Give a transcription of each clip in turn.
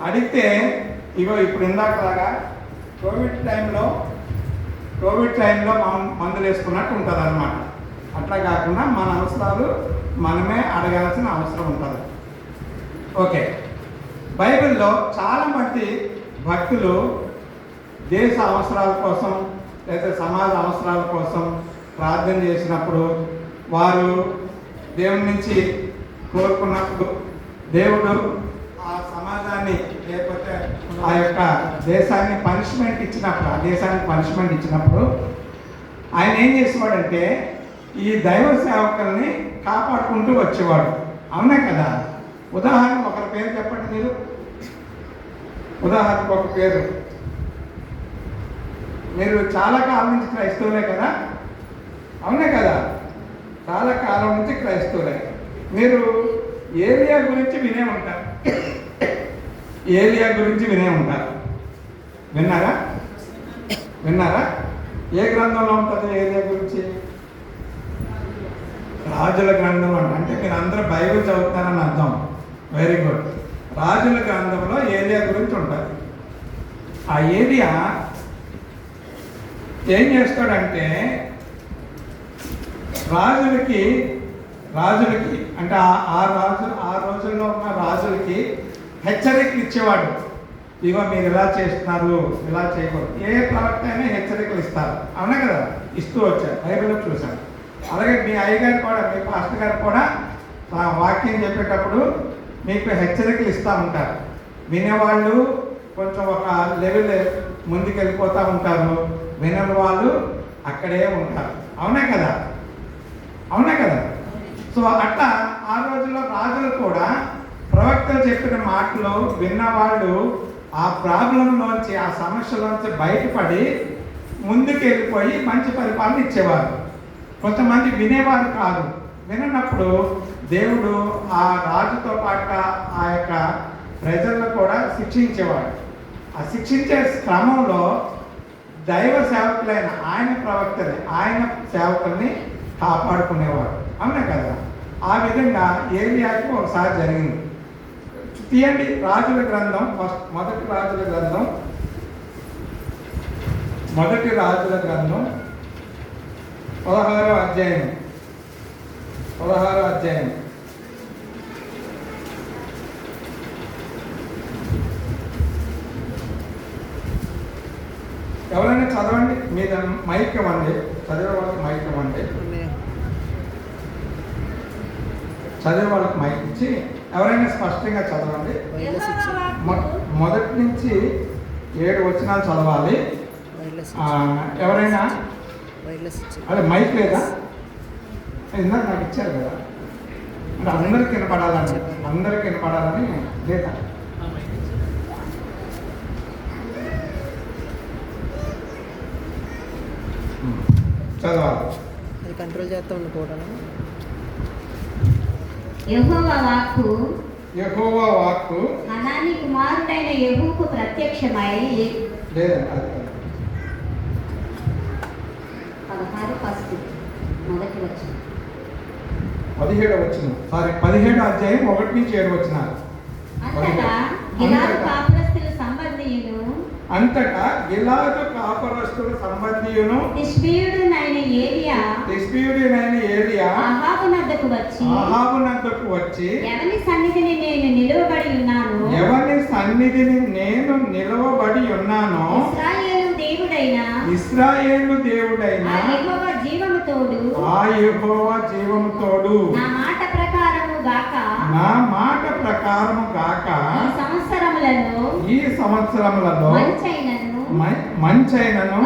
అడిగితే ఇగో ఇప్పుడు ఇందాకలాగా కోవిడ్ టైంలో మందులు వేసుకున్నట్టు ఉంటుంది అన్నమాట. అట్లా కాకుండా మన అవసరాలు మనమే అడగాల్సిన అవసరం ఉంటుంది. ఓకే, బైబిల్లో చాలామంది భక్తులు దేశ అవసరాల కోసం లేదా సమాజ అవసరాల కోసం ప్రార్థన చేసినప్పుడు, వారు దేవుని నుంచి కోరుకున్నప్పుడు, దేవుడు ఆ సమాజాన్ని లేకపోతే ఆ యొక్క దేశానికి పనిష్మెంట్ ఇచ్చినప్పుడు ఆయన ఏం చేసేవాడంటే ఈ దైవ సేవకుల్ని కాపాడుకుంటూ వచ్చేవాడు. అవునా కదా? ఉదాహరణకు ఒకరి పేరు చెప్పండి మీరు. ఉదాహరణకు ఒక పేరు, మీరు చాలా కాలం నుంచి క్రైస్తవులే కదా? అవునే కదా? చాలా కాలం నుంచి క్రైస్తవులే. మీరు ఏలియా గురించి వినే ఉంటారు. విన్నారా? ఏ గ్రంథంలో ఉంటుంది ఏలియా గురించి? రాజుల గ్రంథం అంటే మీరు అందరూ బైబిల్ చదువుతారని అర్థం. Very good. రాజుల గ్రంథంలో ఏలియా గురించి ఉంటుంది. ఆ ఏలియా ఏం చేస్తాడంటే రాజులకి అంటే ఆ రోజుల్లో ఉన్న రాజులకి హెచ్చరికలు ఇచ్చేవాడు. ఇగో మీరు ఇలా చేస్తున్నారు, ఇలా చేయకూడదు. ఏ ప్రవక్త అయినా హెచ్చరికలు ఇస్తారు. అవునా కదా? ఇస్తూ వచ్చారు, బైబిల్లో చూశాను. అలాగే మీ అయ్యగారు కూడా, మీ పాస్టర్ గారు కూడా వాక్యం చెప్పేటప్పుడు మీకు హెచ్చరికలు ఇస్తూ ఉంటారు. వినేవాళ్ళు కొంచెం ఒక లెవెల్ ముందుకు వెళ్ళిపోతూ ఉంటారు, వినని వాళ్ళు అక్కడే ఉంటారు. అవునా కదా? సో అట్లా ఆ రోజుల్లో రాజులు కూడా ప్రవక్తలు చెప్పిన మాటలు విన్నవాళ్ళు ఆ ప్రాబ్లంలోంచి, ఆ సమస్యలోంచి బయటపడి ముందుకు వెళ్ళిపోయి మంచి పరిపాలన ఇచ్చేవారు. కొంతమంది వినేవారు కాదు. వినప్పుడు దేవుడు ఆ రాజుతో పాటు ఆ యొక్క ప్రజలను కూడా శిక్షించేవాడు. ఆ శిక్షించే క్రమంలో దైవ సేవకులైన ఆయన ప్రవక్తని, ఆయన సేవకుల్ని కాపాడుకునేవాడు. అవునా కదా? ఆ విధంగా ఏలియాకి ఒకసారి జరిగింది. తీయండి రాజుల గ్రంథం, మొదటి రాజుల గ్రంథం 16వ అధ్యాయం. ఎవరైనా చదవండి, మీద మైక్ ఇవ్వండి, చదివే వాళ్ళకి మైక్ ఇవ్వండి. చదివే వాళ్ళకి మైక్ ఇచ్చి ఎవరైనా స్పష్టంగా చదవండి. మొదటి నుంచి 7 వచనాలు చదవాలి. ఎవరైనా అదే మైక్ లేదా? ఇందాక నాకు ఇచ్చారు కదా, అంటే అందరికి వినపడాలని లేదా? చదవాలి. అది కంట్రోల్ చేస్తూ ఉండిపోవడం. యెహోవా వాక్కు హనానీ కుమారుడైన యెహూకు ప్రత్యక్షమై లేదండి, అది 17వ వచనం. 17వ అధ్యాయం 1 నుంచి 7 వచనాలు. అంతటా గిలాదు కాపురస్తుల సంబంధియును తిష్బీయుడైన ఏలియా అహాబు నద్దకు వచ్చి ఎవని సన్నిధిని నేను నిలవబడి ఉన్నానో ఇశ్రాయేలు దేవుడైన ఆ యెహోవా జీవము తోడు నా మాట ప్రకారము గాక ఈ సంవత్సరములలో మంచైనను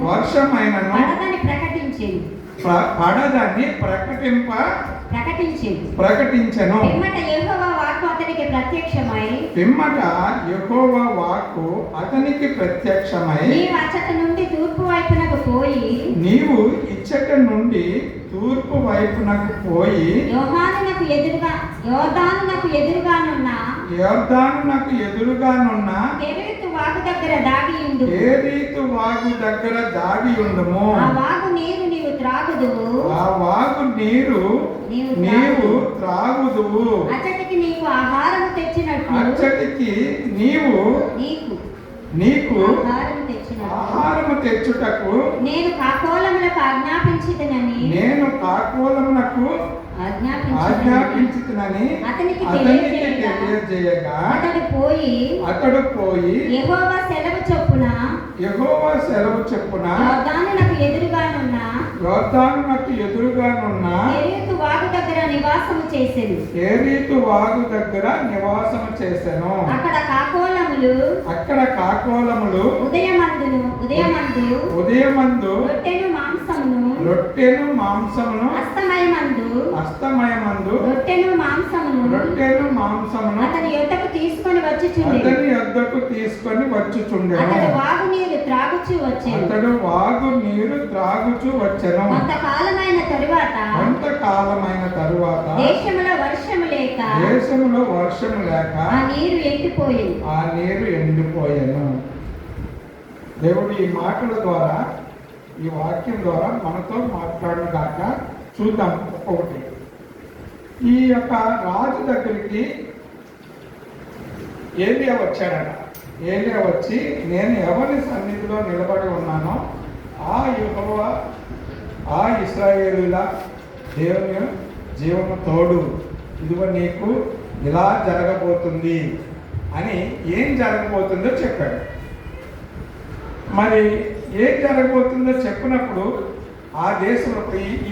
వర్షమైనను పడదని ప్రకటించెను. పిమ్మట యెహోవా వాక్కు అతనికి ప్రత్యక్షమై నీవు ఇచ్చట నుండి తూర్పు వైపునకు పోయి యోర్దానునకు ఎదురుగానున్న కెరీతు వాగు దగ్గర దాగి ఉండుము. ఆ వాగు నీరు నీవు త్రాగుదువు, ఆ వాగు నీరు నీవు త్రాగుదువు. అతడికి నీకు ఆహారము తెచ్చినట్లు, అచ్చటికి నీవు నీకు ఆహారము తెచ్చినట్లు ఆహారము తెచ్చుటకు నేను కాకోలములకు నేను కాకోలమునకు ఆజ్ఞాపించుతునని అతనికి తెలియజేయగా అతడు పోయి యెహోవా సెలవు చొప్పున యోర్దానునకు ఎదురుగానున్న కెరీతు వాగు దగ్గర నివాసము చేసెను. అక్కడ కాకోలములు ఉదయమందు రొట్టెను మాంసమును అస్తమయమందు రొట్టెను మాంసమును అతని యొద్దకు తీసుకొని వచ్చుచుండెను. అతడు వాగు నీరు త్రాగుచు వచ్చెను. కొంతకాలమైన తరువాత దేశములో వర్షము లేక ఆ నీరు ఎండిపోయెను. దేవుడు ఈ మాటల ద్వారా, ఈ వాక్యం ద్వారా మనతో మాట్లాడిన కాక చూద్దాం ఒక్కొక్కటి. ఈ యొక్క రాజు దగ్గరికి ఏలియా వచ్చాడట. ఏలియా వచ్చి, నేను ఎవరి సన్నిధిలో నిలబడి ఉన్నానో ఆ యెహోవా, ఆ ఇశ్రాయేలుల దేవుని జీవము తోడు, ఇదిగో నీకు ఇలా జరగబోతుంది అని ఏం జరగబోతుందో చెప్పాడు. మరి ఏం జరగబోతుందో చెప్పినప్పుడు ఆ దేశంలో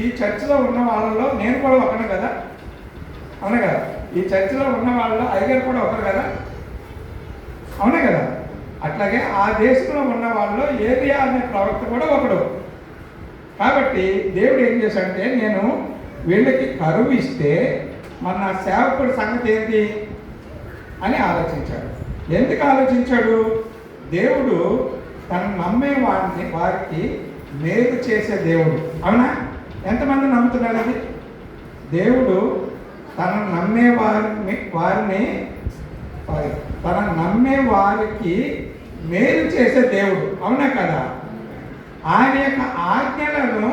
ఈ చర్చిలో ఉన్న వాళ్ళలో నేను కూడా ఒకను కదా, అవునా కదా? ఈ చర్చిలో ఉన్న వాళ్ళలో అయ్యగారు కూడా ఒకరు కదా, అవునా కదా? అట్లాగే ఆ దేశంలో ఉన్న వాళ్ళలో ఏలియా అనే ప్రవక్త కూడా ఒకడు. కాబట్టి దేవుడు ఏం చేశాడంటే, నేను వీళ్ళకి కరువు ఇస్తే మన నా సేవకుడి సంగతి ఏంటి అని ఆలోచించాడు. ఎందుకు ఆలోచించాడు? దేవుడు తను నమ్మే వారికి మేలు చేసే దేవుడు, అవునా? ఎంతమంది నమ్ముతున్నారు అది? దేవుడు తన నమ్మే వారికి మేలు చేసే దేవుడు, అవునా కదా? ఆయన యొక్క ఆజ్ఞలను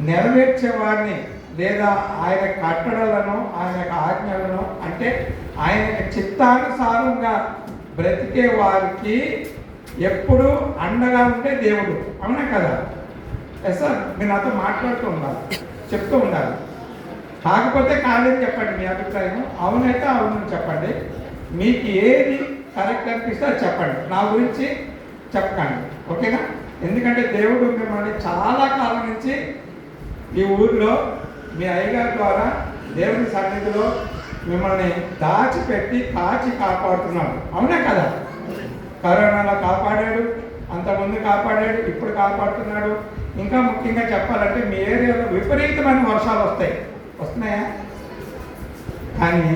నెరవేర్చే వారిని, లేదా ఆయన కట్టడలను, ఆయన యొక్క ఆజ్ఞలను, అంటే ఆయన యొక్క చిత్తానుసారంగా బ్రతికే వారికి ఎప్పుడు అండగా ఉంటే దేవుడు, అవునా కదా? ఎస్ సార్, మీరు నాతో మాట్లాడుతూ ఉండాలి, చెప్తూ ఉండాలి. కాకపోతే కాదని చెప్పండి మీ అభిప్రాయం. అవునైతే అవునని చెప్పండి. మీకు ఏది కరెక్ట్ అనిపిస్తే అది చెప్పండి, నా గురించి చెప్పకండి, ఓకేనా? ఎందుకంటే దేవుడు మిమ్మల్ని చాలా కాలం నుంచి ఈ ఊర్లో మీ అయ్యగారి ద్వారా దేవుని సన్నిధిలో మిమ్మల్ని దాచిపెట్టి కాచి కాపాడుతున్నాడు, అవునా కదా? కరోనాలో కాపాడాడు, అంతకుముందు కాపాడాడు, ఇప్పుడు కాపాడుతున్నాడు. ఇంకా ముఖ్యంగా చెప్పాలంటే మీ ఏరియాలో విపరీతమైన వర్షాలు వస్తున్నాయా? కానీ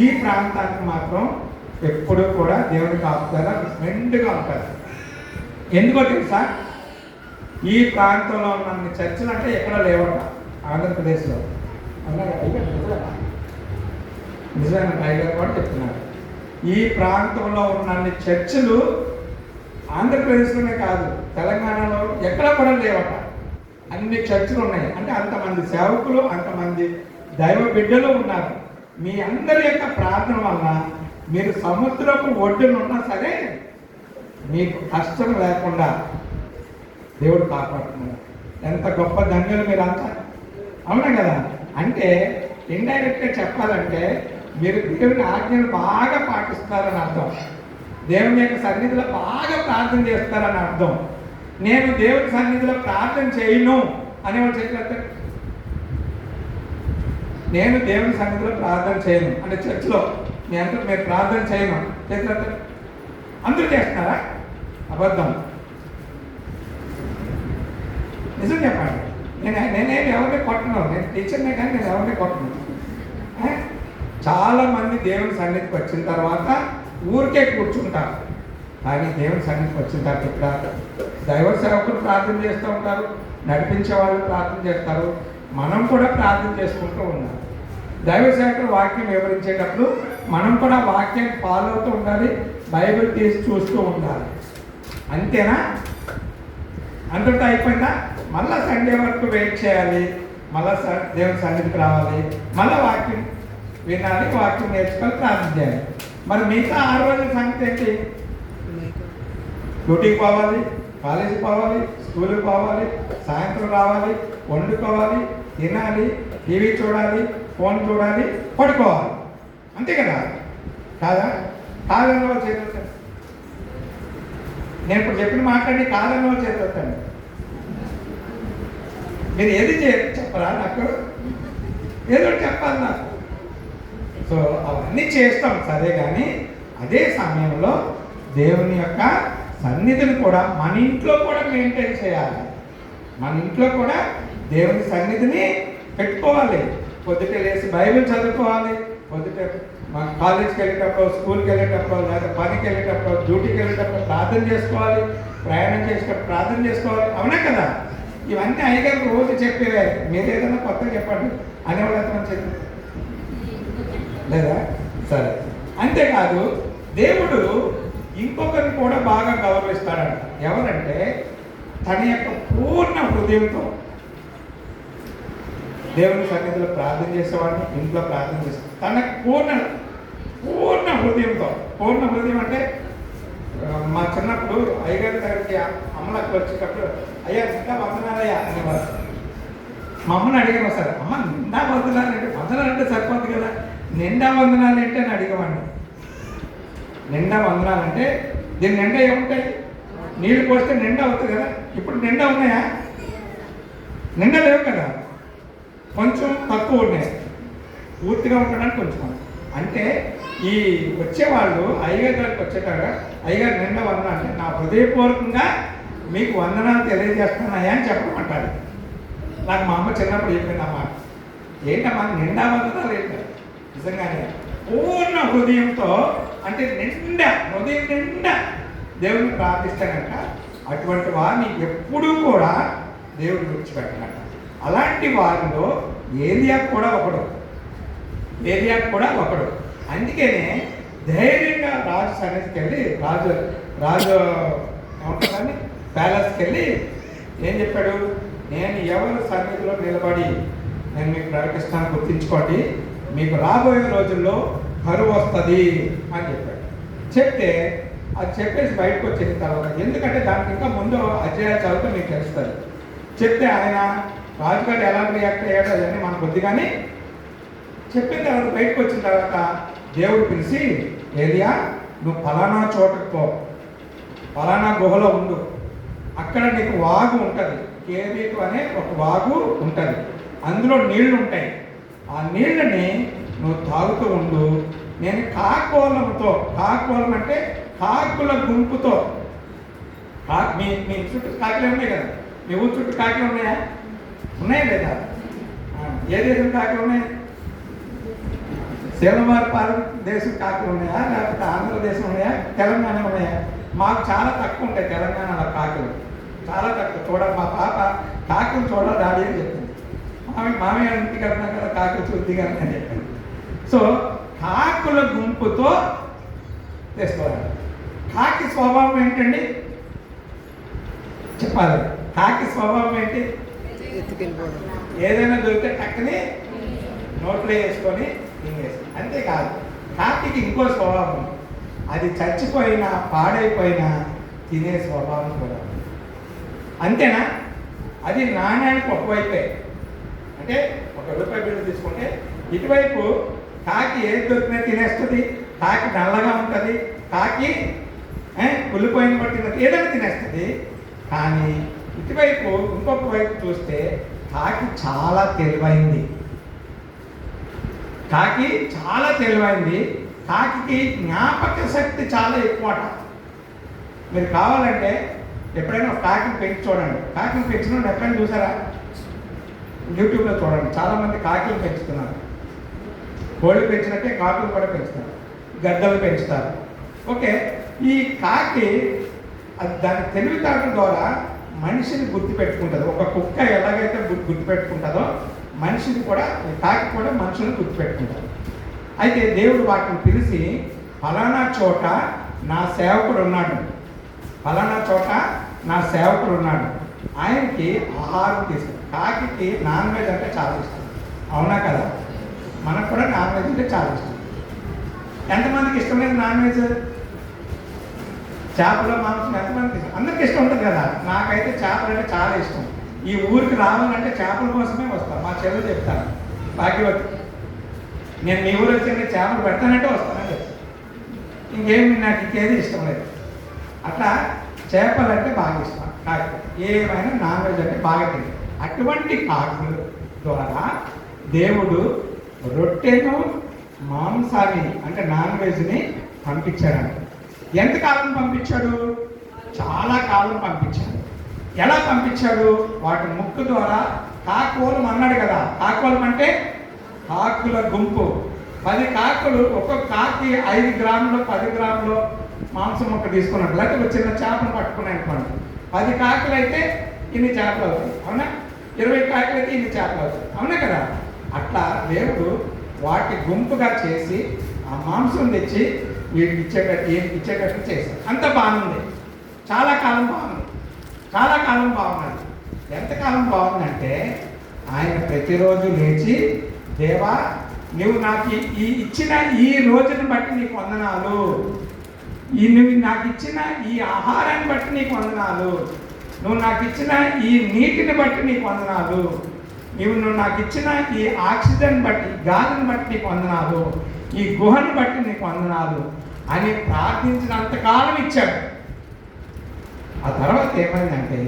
ఈ ప్రాంతానికి మాత్రం ఎప్పుడు కూడా దేవుని కాపుదల మెండుగా ఉంటుంది. ఎందుకో తెలుసా? ఈ ప్రాంతంలో ఉన్న చర్చలు అంటే ఎక్కడ లేవట ఆంధ్రప్రదేశ్లో. నిజమైన టైగర్ కూడా చెప్తున్నారు. ఈ ప్రాంతంలో ఉన్న చర్చిలు ఆంధ్రప్రదేశ్లోనే కాదు, తెలంగాణలో ఎక్కడ కూడా లేవట. అన్ని చర్చిలు ఉన్నాయి. అంటే అంతమంది సేవకులు, అంతమంది దైవ బిడ్డలు ఉన్నారు. మీ అందరి యొక్క ప్రార్థన వల్ల మీరు సముద్రపు ఒడ్డునున్నా సరే మీకు కష్టం లేకుండా దేవుడు కాపాడుతున్నారు. ఎంత గొప్ప ధన్యులు మీరు అంతా, అవునా కదా? అంటే ఇండైరెక్ట్గా చెప్పాలంటే మీరు దేవుని ఆజ్ఞలు బాగా పాటిస్తారని అర్థం. దేవుని యొక్క సన్నిధిలో బాగా ప్రార్థన చేస్తారని అర్థం. నేను దేవుని సన్నిధిలో ప్రార్థన చేయను అనేవాళ్ళు చేతులు, నేను దేవుని సన్నిధిలో ప్రార్థన చేయను అంటే చర్చిలో మీ అందరూ మీరు ప్రార్థన చేయను చేతులు, అందరూ చేస్తున్నారా? అబద్ధం. నిజం చెప్పండి. నేనేమి ఎవరిని కొట్టను, నేను టీచర్నే కానీ నేను ఎవరిని కొట్టను. చాలామంది దేవుని సన్నిధికి వచ్చిన తర్వాత ఊరికే కూర్చుంటారు, కానీ దేవుని సన్నిధికి వచ్చిన తర్వాత ఇక్కడ దైవ సేవకులు ప్రార్థన చేస్తూ ఉంటారు, నడిపించే వాళ్ళు ప్రార్థన చేస్తారు, మనం కూడా ప్రార్థన చేసుకుంటూ ఉన్నాం. దైవ సేవకులు వాక్యం వివరించేటప్పుడు మనం కూడా వాక్యాన్ని ఫాలో అవుతూ ఉండాలి, బైబిల్ తీసి చూస్తూ ఉండాలి. అంతేనా? అంతటా అయిపోయిందా? మళ్ళీ సండే వరకు వెయిట్ చేయాలి, మళ్ళీ దేవుని సన్నిధికి రావాలి, మళ్ళీ వాక్యం వినాలి, వాక్యం నేర్చుకొని ప్రార్థన చేయాలి. మరి మిగతా 6 రోజుల సంగతి ఏంటి? డ్యూటీకి పోవాలి, కాలేజీకి పోవాలి, స్కూల్కి పోవాలి, సాయంత్రం రావాలి, వండుకోవాలి, తినాలి, టీవీ చూడాలి, ఫోన్ చూడాలి, పడుకోవాలి. అంతే కదా? కాదా? కాదన్న వాళ్ళు చేతుతాను. నేను ఇప్పుడు చెప్పిన మాట్లాడి కాదన్న వాళ్ళు చేతుతాను. మీరు ఏది చెప్పరా? నాకు ఏదో చెప్పాలి నాకు. సో అవన్నీ చేస్తాం సరే, కానీ అదే సమయంలో దేవుని యొక్క సన్నిధిని కూడా మన ఇంట్లో కూడా మెయింటైన్ చేయాలి. మన ఇంట్లో కూడా దేవుని సన్నిధిని పెట్టుకోవాలి. పొద్దుట లేసి బైబిల్ చదువుకోవాలి, పొద్దుట కాలేజ్కి వెళ్ళేటప్పుడు, స్కూల్కి వెళ్ళేటప్పుడు, లేదా పనికి వెళ్ళేటప్పుడు, డ్యూటీకి వెళ్ళేటప్పుడు ప్రార్థన చేసుకోవాలి, ప్రయాణం చేసేటప్పుడు ప్రార్థన చేసుకోవాలి. అవునా కదా? ఇవన్నీ అయ్యగారు రోజు చెప్పేవే. మీరు ఏదైనా కొత్తగా చెప్పండి అనేవాళ్ళు ఎంతమంది చెప్పి లేదా? సరే. అంతేకాదు దేవుడు ఇంకొకరిని కూడా బాగా గౌరవిస్తాడంట. ఎవరంటే తన యొక్క పూర్ణ హృదయంతో దేవుని సన్నిధిలో ప్రార్థన చేసేవాడిని, ఇంట్లో ప్రార్థన చేసేవాడు తన పూర్ణ హృదయంతో. పూర్ణ హృదయం అంటే మా చిన్నప్పుడు అయ్యగారి దగ్గరికి అమ్మలకు వచ్చేటప్పుడు అయ్యా నిండా వందనాలయ్యా అనేవారు. మా అమ్మని అడిగాను సార్, అమ్మ నిండా వందనాలంటే వందనాలంటే సరిపోతుంది కదా, నిండా వందనాలు ఏంటి అని అడిగేవాడిని. నిండా వందనాలంటే దీని నిండా ఏముంటాయి? నీళ్ళు పోస్తే నిండా అవుతుంది కదా. ఇప్పుడు నిండా ఉన్నాయా? నిండా లేవు కదా, కొంచెం తక్కువ ఉన్నాయి. పూర్తిగా ఉండడానికి కొంచెం. అంటే ఈ వచ్చేవాళ్ళు అయ్యగారి గారికి వచ్చేటాగా అయ్యగారు నిండా వందనాలు అంటే నా హృదయపూర్వకంగా మీకు వందనాలు తెలియజేస్తున్నాయా అని చెప్పమంటారు. నాకు మా అమ్మ చిన్నప్పుడు చెప్పింది అమ్మ, ఏంటమ్మా నిండా వందనాలు ఏంటి? నిజంగానే పూర్ణ హృదయంతో అంటే నిండా హృదయం నిండా దేవుడిని ప్రార్థిస్తానంట. అటువంటి వారిని ఎప్పుడూ కూడా దేవుడు విడిచిపెట్టినట్ట. అలాంటి వారిలో ఏలియా కూడా ఒకడు. అందుకనే ధైర్యంగా రాజు సన్నిధికి వెళ్ళి రాజు ఏమంటుందని ప్యాలెస్కి వెళ్ళి ఏం చెప్పాడు? నేను ఎవరి సన్నిధిలో నిలబడి నేను మీకు ప్రకటిస్తాను, గుర్తించుకోండి, మీకు రాబోయే రోజుల్లో కరువు వస్తుంది అని చెప్పాడు. చెప్తే అది చెప్పేసి బయటకు వచ్చేసిన తర్వాత, ఎందుకంటే దానికి ఇంకా ముందు అధ్యాయాలు చదివితే మీకు తెలుస్తుంది. చెప్తే ఆయన రాజుగారు ఎలా రియాక్ట్ అయ్యాడో అవన్నీ మనకు కొద్దిగానే చెప్పిన తర్వాత బయటకు వచ్చిన తర్వాత దేవుడు పిలిచి, ఏలియా నువ్వు ఫలానా చోటకు పో, ఫలానా గుహలో ఉండు, అక్కడ నీకు వాగు ఉంటుంది, కేరీటు అనే ఒక వాగు ఉంటుంది, అందులో నీళ్లు ఉంటాయి, ఆ నీళ్ళని నువ్వు తాగుతూ ఉండు. నేను కాకోలం అంటే కాకుల గుంపుతో, మీ చుట్టూ కాకులే ఉన్నాయి కదా, మీ ఊరు చుట్టూ కాకులు ఉన్నాయా? ఉన్నాయా లేదా? ఏ దేశం కాకులు ఉన్నాయి? శివవారిపాలెం దేశం కాకులు ఉన్నాయా, లేకపోతే ఆంధ్రదేశం ఉన్నాయా, తెలంగాణ ఉన్నాయా? మాకు చాలా తక్కువ ఉంటాయి తెలంగాణలో కాకులు, చాలా తక్కువ. చూడాలి, మా పాప కాకులు చూడాలి డాడీ అని చెప్పింది. మామయ్య ఇంటికి వెళ్తున్నాం కదా కాకులు చూద్దిగా అని చెప్పింది. సో కాకుల గుంపుతో తెసుకోవాలి. కాకి స్వభావం ఏంటండి చెప్పాలి? కాకి స్వభావం ఏంటి? ఏదైనా దొరికితే టక్కని నోట్లో వేసుకొని తినేసి. అంతేకాదు, కాకికి ఇంకో స్వభావం, అది చచ్చిపోయినా పాడైపోయినా తినే స్వభావం కూడా. అంతేనా? అది నాణ్యానికి ఒకవైపే. అంటే ₹1 బిల్లు తీసుకుంటే ఇటువైపు కాకి ఏది దొరికినా తినేస్తుంది, కాకి నల్లగా ఉంటుంది, కాకి కుళ్ళిపోయిన పట్టినట్టు ఏదైనా తినేస్తుంది. కానీ ఇటువైపు ఇంకొక వైపు చూస్తే కాకి చాలా తెలివైంది. కాకి జ్ఞాపక శక్తి చాలా ఎక్కువట. మీరు కావాలంటే ఎప్పుడైనా ఒక కాకిని పెంచి చూడండి. కాకిని పెంచిన ఎప్పుడైనా చూసారా? యూట్యూబ్లో చూడండి, చాలామంది కాకిని పెంచుతున్నారు. కోళ్ళు పెంచినట్టే కాకులు కూడా పెంచుతారు, గద్దలు పెంచుతారు. ఓకే, ఈ కాకి దాని తెలివితేటల ద్వారా మనిషిని గుర్తుపెట్టుకుంటుంది. ఒక కుక్క ఎలాగైతే గుర్తుపెట్టుకుంటుందో మనిషిని కూడా, కాకి కూడా మనుషులను గుర్తుపెట్టుకుంటారు. అయితే దేవుడు వాటిని పిలిచి, ఫలానా చోట నా సేవకుడు ఉన్నాడు, ఆయనకి ఆహారం తీసుకుంటాం. కాకి నాన్ వెజ్ అంటే చాలా ఇష్టం, అవునా కదా? మనకు కూడా నాన్ వెజ్ అంటే చాలా ఇష్టం. ఎంతమందికి ఇష్టం లేదు నాన్ వెజ్? చేపల మాంసం ఎంతమందికి ఇష్టం? అందరికి ఇష్టం ఉంటుంది కదా. నాకైతే చేపలు అంటే చాలా ఇష్టం. ఈ ఊరికి రావాలంటే చేపల కోసమే వస్తాను. మా చెల్లెలు చెప్తాను, భాగ్యవతి, నేను మీ ఊరు వచ్చి చేపలు పెడతానంటే వస్తానండి. ఇంకేమి నాకు ఇంకేది ఇష్టం లేదు. అట్లా చేపలు అంటే బాగా ఇష్టం. కాకి ఏమైనా నాన్ వెజ్ అంటే బాగా తింది. అటువంటి కాకుల ద్వారా దేవుడు రొట్టెను మాంసాన్ని అంటే నాన్ వెజ్ని పంపించాడంట. ఎంతకాలం పంపించాడు? చాలా కాలం పంపించాడు. ఎలా పంపించాడు? వాటి ముక్కు ద్వారా కాకోలం అన్నాడు కదా. కాకోలం అంటే కాకుల గుంపు. 10 కాకులు, ఒక్కొక్క కాకి 5 గ్రాములు 10 గ్రాములు మాంసం ముక్క తీసుకున్నాడు. లేకపోతే ఒక చిన్న చేపను పట్టుకున్నాయి అనుకోండి. 10 కాకులు అయితే ఇన్ని చేపలు అవుతాయి, అవునా? 20 కాకులు అయితే ఇన్ని చేపలు అవుతాయి, అవునా కదా? అట్లా దేవుడు వాటి గుంపుగా చేసి ఆ మాంసం తెచ్చి వీటికి ఇచ్చేటట్టు చేశాడు. అంత బాగుంది. చాలా కాలం బాగుంది. చాలా కాలం బాగున్నది. ఎంతకాలం బాగుందంటే ఆయన ప్రతిరోజు లేచి, దేవా నువ్వు నాకు ఇచ్చిన ఈ రోజుని బట్టి నీకు వందనాలు, నువ్వు నాకు ఇచ్చిన ఈ ఆహారాన్ని బట్టి నీకు వందనాలు, నువ్వు నాకు ఇచ్చిన ఈ నీటిని బట్టి నీకు వందనాలు, నువ్వు నాకు ఇచ్చిన ఈ ఆక్సిజన్ బట్టి, గాలిని బట్టి నీకు వందనాలు, ఈ గుహను బట్టి నీకు వందనాలు అని ప్రార్థించినంతకాలం ఇచ్చాడు. ఆ తర్వాత ఏమైందంటే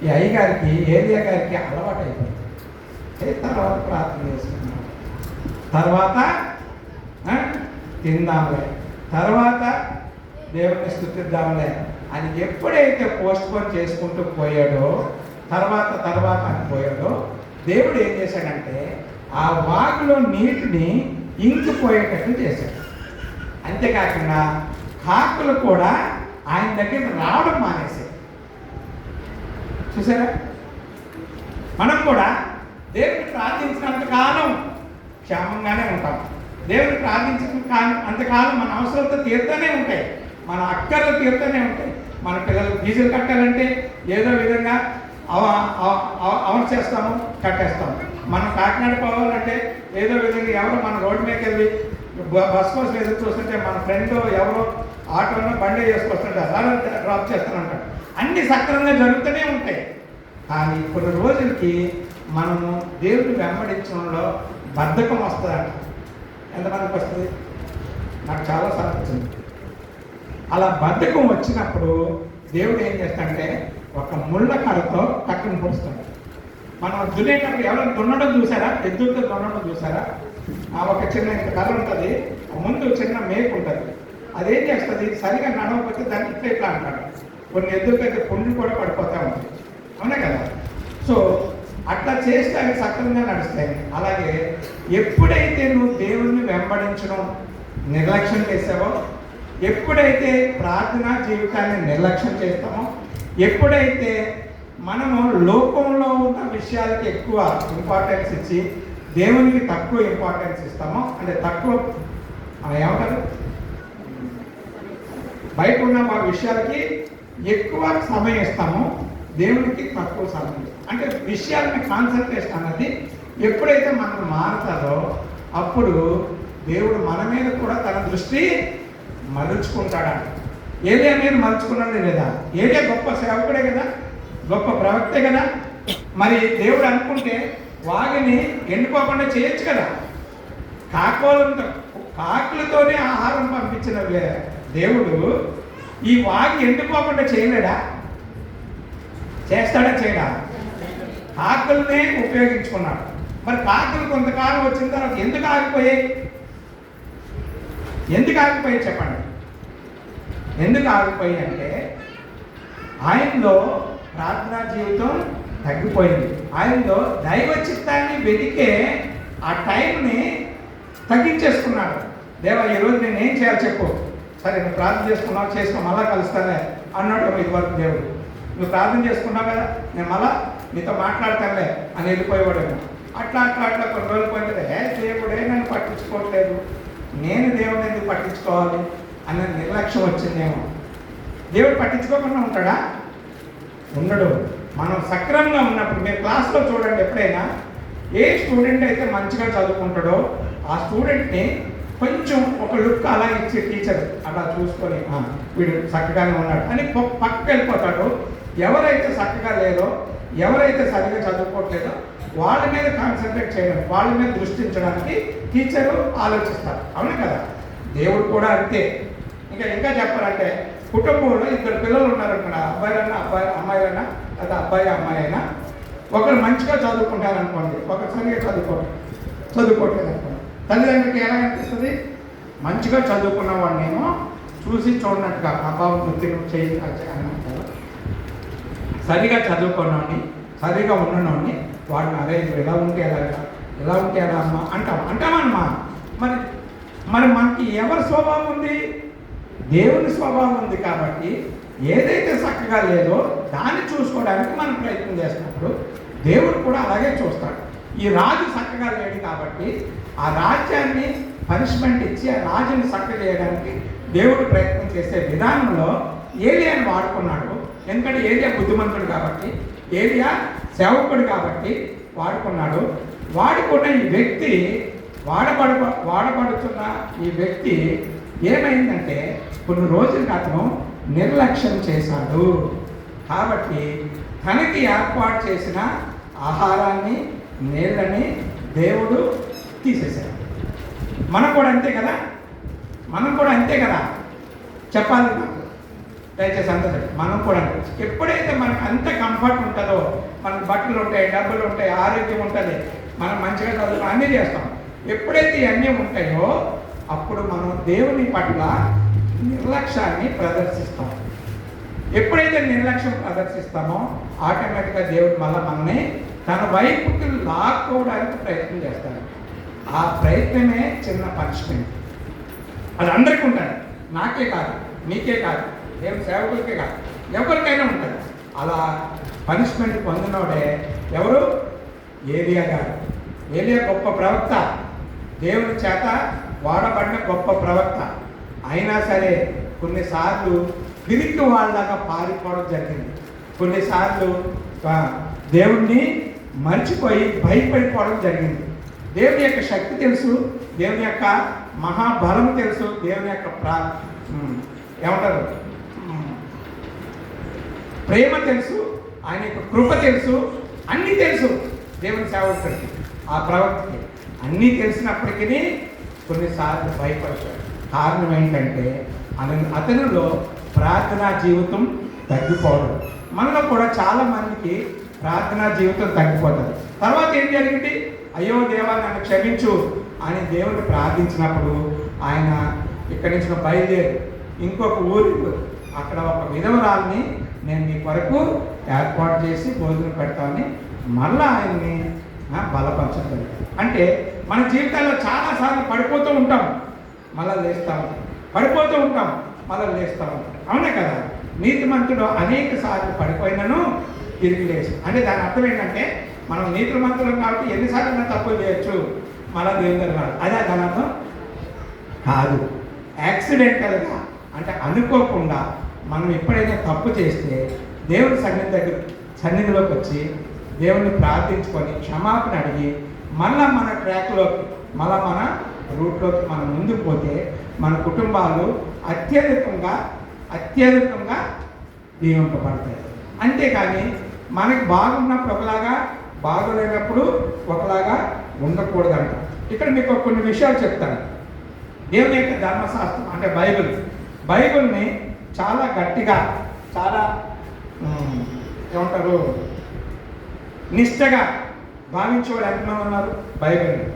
ఈ అయ్యగారికి, ఏలియా గారికి అలవాటు అయిపోయింది. తర్వాత ప్రార్థన చేసుకున్నాడు, తర్వాత తిందాంలే, తర్వాత దేవుడిని స్తుతిద్దాంలే అని ఎప్పుడైతే పోస్ట్పోన్ చేసుకుంటూ పోయాడో, తర్వాత అని పోయాడో, దేవుడు ఏం చేశాడంటే ఆ వాగులో నీటిని ఇంకిపోయేటట్టు చేశాడు. అంతేకాకుండా కాకులు కూడా ఆయన దగ్గరికి రావడం మానేశాయి. చూసారా? మనం కూడా దేవుడిని ప్రార్థించినంత కాలం క్షేమంగానే ఉంటాం. దేవుడిని ప్రార్థించిన అంతకాలం మన అవసరాలతో తీరుతూనే ఉంటాయి, మన అక్కర్లు తీరుతూనే ఉంటాయి. మన పిల్లలకు ఫీజులు కట్టాలంటే ఏదో విధంగా అవర్ చేస్తాము, కట్టేస్తాము. మనం కాకినాడ పోవాలంటే ఏదో విధంగా ఎవరో మన రోడ్డు మీదకి వెళ్ళి బస్ కోసం ఎదురు చూస్తుంటే మన ఫ్రెండ్ ఎవరో ఆటోలో బండి చేసుకొస్తుంటారు, అలా డ్రాప్ చేస్తానంటారు. అన్ని సక్రమంగా జరుగుతూనే ఉంటాయి. కానీ కొన్ని రోజులకి మనము దేవుడిని వెంబడించడంలో బద్ధకం వస్తుందంట. ఎంతమందికి వస్తుంది? నాకు చాలాసార్లు వచ్చింది. అలా బద్ధకం వచ్చినప్పుడు దేవుడు ఏం చేస్తాడంటే ఒక ముళ్ళ కర్రతో కట్టుని పొడుస్తాడు. మనం దున్నేటప్పుడు ఎవరైనా దున్నడం చూసారా? ఎద్దులతో దున్నడం చూసారా? ఒక చిన్న ఇంత కర్ర ఉంటుంది, ముందు చిన్న మేకు ఉంటుంది. అదేం చేస్తుంది? సరిగా నడవకపోతే దాన్ని ఇట్లా అంటాడు. కొన్ని ఎద్దులకైతే పుండ్లు కూడా పడిపోతూ ఉంటాయి, అవునా కదా? సో అట్లా చేస్తే అవి సక్రమంగా నడుస్తాయి. అలాగే ఎప్పుడైతే నువ్వు దేవుణ్ణి వెంబడించడం నిర్లక్ష్యం చేసావో, ఎప్పుడైతే ప్రార్థనా జీవితాన్ని నిర్లక్ష్యం చేస్తామో, ఎప్పుడైతే మనము లోకంలో ఉన్న విషయాలకి ఎక్కువ ఇంపార్టెన్స్ ఇచ్చి దేవునికి తక్కువ ఇంపార్టెన్స్ ఇస్తామో, అంటే తక్కువ ఏమంటారు, బయట ఉన్న మా విషయాలకి ఎక్కువ సమయం ఇస్తామో, దేవునికి తక్కువ సమయం. అంటే విషయాలని కాన్సన్ట్రేషన్ అన్నది ఎప్పుడైతే మనకు మారుతుందో అప్పుడు దేవుడు మన మీద కూడా తన దృష్టి మలుచుకుంటాడంట. ఏలియా మీద మలుచుకున్నది లేదా? ఏలియా గొప్ప సేవకుడే కదా, గొప్ప ప్రవక్తే కదా. మరి దేవుడు అనుకుంటే వాగిని ఎండిపోకుండా చేయొచ్చు కదా. కాకులతోనే ఆహారం పంపించిన దేవుడు ఈ వాగి ఎండిపోకుండా చేయలేడా? చేస్తాడా? చేయడా? కాకులనే ఉపయోగించుకున్నాడు. మరి కాకులు కొంతకాలం వచ్చిన తర్వాత ఎందుకు ఆగిపోయాయి? చెప్పండి. ఎందుకు ఆగిపోయాయి అంటే ఆయనలో ప్రార్థనా జీవితం తగ్గిపోయింది. ఆయనలో దైవ చిత్తాన్ని వెతికే ఆ టైంని తగ్గించేసుకున్నాడు. దేవా ఈరోజు నేను ఏం చేయాలి చెప్పు. సరే నువ్వు ప్రార్థన చేసుకున్నావు, చేసుకో, మళ్ళా కలుస్తానే అన్నాడు ఇదివరకు దేవుడు. నువ్వు ప్రార్థన చేసుకున్నావు కదా, నేను మళ్ళా నీతో మాట్లాడతానులే అని వెళ్ళిపోయేవాడేమో. అట్లా కొన్ని రోజులు పోయింటే దేవుడే నన్ను పట్టించుకోవట్లేదు, నేను దేవుడిని ఎందుకు పట్టించుకోవాలి అన్న నిర్లక్ష్యం వచ్చిందేమో. దేవుడు పట్టించుకోకుండా ఉంటాడా? ఉండడు. మనం సక్రమంగా ఉన్నప్పుడు మీరు క్లాస్లో చూడండి, ఎప్పుడైనా ఏ స్టూడెంట్ అయితే మంచిగా చదువుకుంటాడో ఆ స్టూడెంట్ని కొంచెం ఒక లుక్ అలా ఇచ్చి టీచర్ అలా చూసుకొని వీడు చక్కగానే ఉన్నాడు అని పక్కకి వెళ్ళిపోతాడు. ఎవరైతే చక్కగా లేదో, ఎవరైతే సరిగ్గా చదువుకోవట్లేదో వాళ్ళ మీద కాన్సన్ట్రేట్ చేయడం, వాళ్ళ మీద దృష్టించడానికి టీచరు ఆలోచిస్తారు. అవును కదా? దేవుడు కూడా అంతే. ఇంకా చెప్పాలంటే కుటుంబంలో ఇద్దరు పిల్లలు ఉన్నారు అక్కడ, అబ్బాయిలన్నా అమ్మాయిలన్నా, లేదా అబ్బాయి అమ్మాయి అయినా, ఒకరు మంచిగా చదువుకుంటారు అనుకోండి, ఒకరు సరిగ్గా చదువుకోవట్లేదు అనుకోండి, తల్లిదండ్రులకి ఎలా అనిపిస్తుంది? మంచిగా చదువుకున్న వాడినేమో చూసి చూడనట్టుగా అబ్బాయి వృత్తి చేయి అంటారు. సరిగా చదువుకున్నవాడిని, సరిగా ఉన్నవాడిని వాడిని అరే ఎలా ఉంటే ఎలా అమ్మ అంటామమ్మా. మరి మనకి ఎవరి స్వభావం ఉంది? దేవుని స్వభావం ఉంది. కాబట్టి ఏదైతే చక్కగా లేదో దాన్ని చూసుకోవడానికి మనం ప్రయత్నం చేసినప్పుడు దేవుడు కూడా అలాగే చూస్తాడు. ఈ రాజు చక్కగా లేడు కాబట్టి ఆ రాజ్యాన్ని పనిష్మెంట్ ఇచ్చి ఆ రాజుని చక్కగా చేయడానికి దేవుడు ప్రయత్నం చేసే విధానంలో ఏలియాని వాడుకున్నాడు. ఎందుకంటే ఏలియా బుద్ధిమంతుడు కాబట్టి, ఏలియా సేవకుడు కాబట్టి వాడుకున్నాడు. వాడుకున్న ఈ వ్యక్తి వాడబడుతున్న ఈ వ్యక్తి ఏమైందంటే కొన్ని రోజుల క్రితం నిర్లక్ష్యం చేశాడు. కాబట్టి తనకి ఏర్పాటు చేసిన ఆహారాన్ని, నీళ్ళని దేవుడు తీసేశాడు. మనం కూడా అంతే కదా చెప్పాలి నాకు దయచేసి అందరూ. మనం కూడా ఎప్పుడైతే మనకు అంత కంఫర్ట్ ఉంటుందో, మనకు బట్టలు ఉంటాయి, డబ్బులు ఉంటాయి, ఆరోగ్యం ఉంటుంది, మనం మంచిగా చదువు అన్నీ చేస్తాం. ఎప్పుడైతే ఇవన్నీ ఉంటాయో అప్పుడు మనం దేవుని పట్ల నిర్లక్ష్యాన్ని ప్రదర్శిస్తాం. ఎప్పుడైతే నిర్లక్ష్యం ప్రదర్శిస్తామో ఆటోమేటిక్గా దేవుడు మళ్ళీ మనల్ని తన వైపుకి లాక్కోవడానికి ప్రయత్నం చేస్తాడు. ఆ ప్రయత్నమే చిన్న పనిష్మెంట్. అది అందరికీ ఉంటుంది, నాకే కాదు, నీకే కాదు, దేవుని సేవకులకే కాదు, ఎవరికైనా ఉంటుంది. అలా పనిష్మెంట్ పొందినోడే ఎవరు? ఏలియా గారు. ఏలియా గొప్ప ప్రవక్త, దేవుని చేత వాడబడిన గొప్ప ప్రవక్త. అయినా సరే కొన్నిసార్లు పిరికి వాళ్ళగా పారిపోవడం జరిగింది. కొన్నిసార్లు దేవుణ్ణి మర్చిపోయి భయపడిపోవడం జరిగింది. దేవుని యొక్క శక్తి తెలుసు, దేవుని యొక్క మహాబలం తెలుసు, దేవుని యొక్క ఏమంటారు ప్రేమ తెలుసు, ఆయన యొక్క కృప తెలుసు, అన్నీ తెలుసు దేవుని సేవకుడికి, ఆ ప్రవక్తకి. అన్నీ తెలిసినప్పటికీ కొన్నిసార్లు భయపడతాడు. కారణం ఏంటంటే అతనిలో ప్రార్థనా జీవితం తగ్గిపోవడం. మనలో కూడా చాలా మందికి ప్రార్థనా జీవితం తగ్గిపోతుంది. తర్వాత ఏం జరిగింది? అయ్యో దేవా నన్ను క్షమించు అని దేవుడిని ప్రార్థించినప్పుడు ఆయన ఇక్కడి నుంచి బయలుదేరి ఇంకొక ఊరికి, అక్కడ ఒక విధవరాల్ని నేను మీ కొరకు ఏర్పాటు చేసి భోజనం పెడతామని మళ్ళీ ఆయన్ని బలపరచగలిగాను. అంటే మన జీవితాల్లో చాలాసార్లు పడిపోతూ ఉంటాం, మళ్ళీ లేస్తాము, పడిపోతూ ఉంటాం, మళ్ళీ లేస్తాము. అవునే కదా? నీతిమంతుడు అనేక సార్లు పడిపోయినను తిరిగి లేచి. అంటే దాని అర్థం ఏంటంటే మనం నీతిమంతులం కాబట్టి ఎన్నిసార్లు తప్పులు చేయొచ్చు, మళ్ళీ దేవుని దగ్గర రాదు. అదే దాని అర్థం కాదు. యాక్సిడెంటల్గా అంటే అనుకోకుండా మనం ఎప్పుడైనా తప్పు చేస్తే దేవుని సన్నిధిలోకి వచ్చి దేవుని ప్రార్థించుకొని క్షమాపణ అడిగి మళ్ళీ మన ట్రాక్లోకి, మళ్ళీ మన రూట్లోకి మనం ముందుకు పోతే మన కుటుంబాలు అత్యధికంగా దీవింపబడతాయి. అంతేకాని మనకి బాగున్నప్పుడు ఒకలాగా, బాగోలేనప్పుడు ఒకలాగా ఉండకూడదంట. ఇక్కడ మీకు కొన్ని విషయాలు చెప్తాను. దేవుని యొక్క ధర్మశాస్త్రం అంటే బైబిల్ని చాలా గట్టిగా, చాలా ఏమంటారు నిష్టగా భావించేవాడు ఎంతమంది ఉన్నారు? బైబిల్ని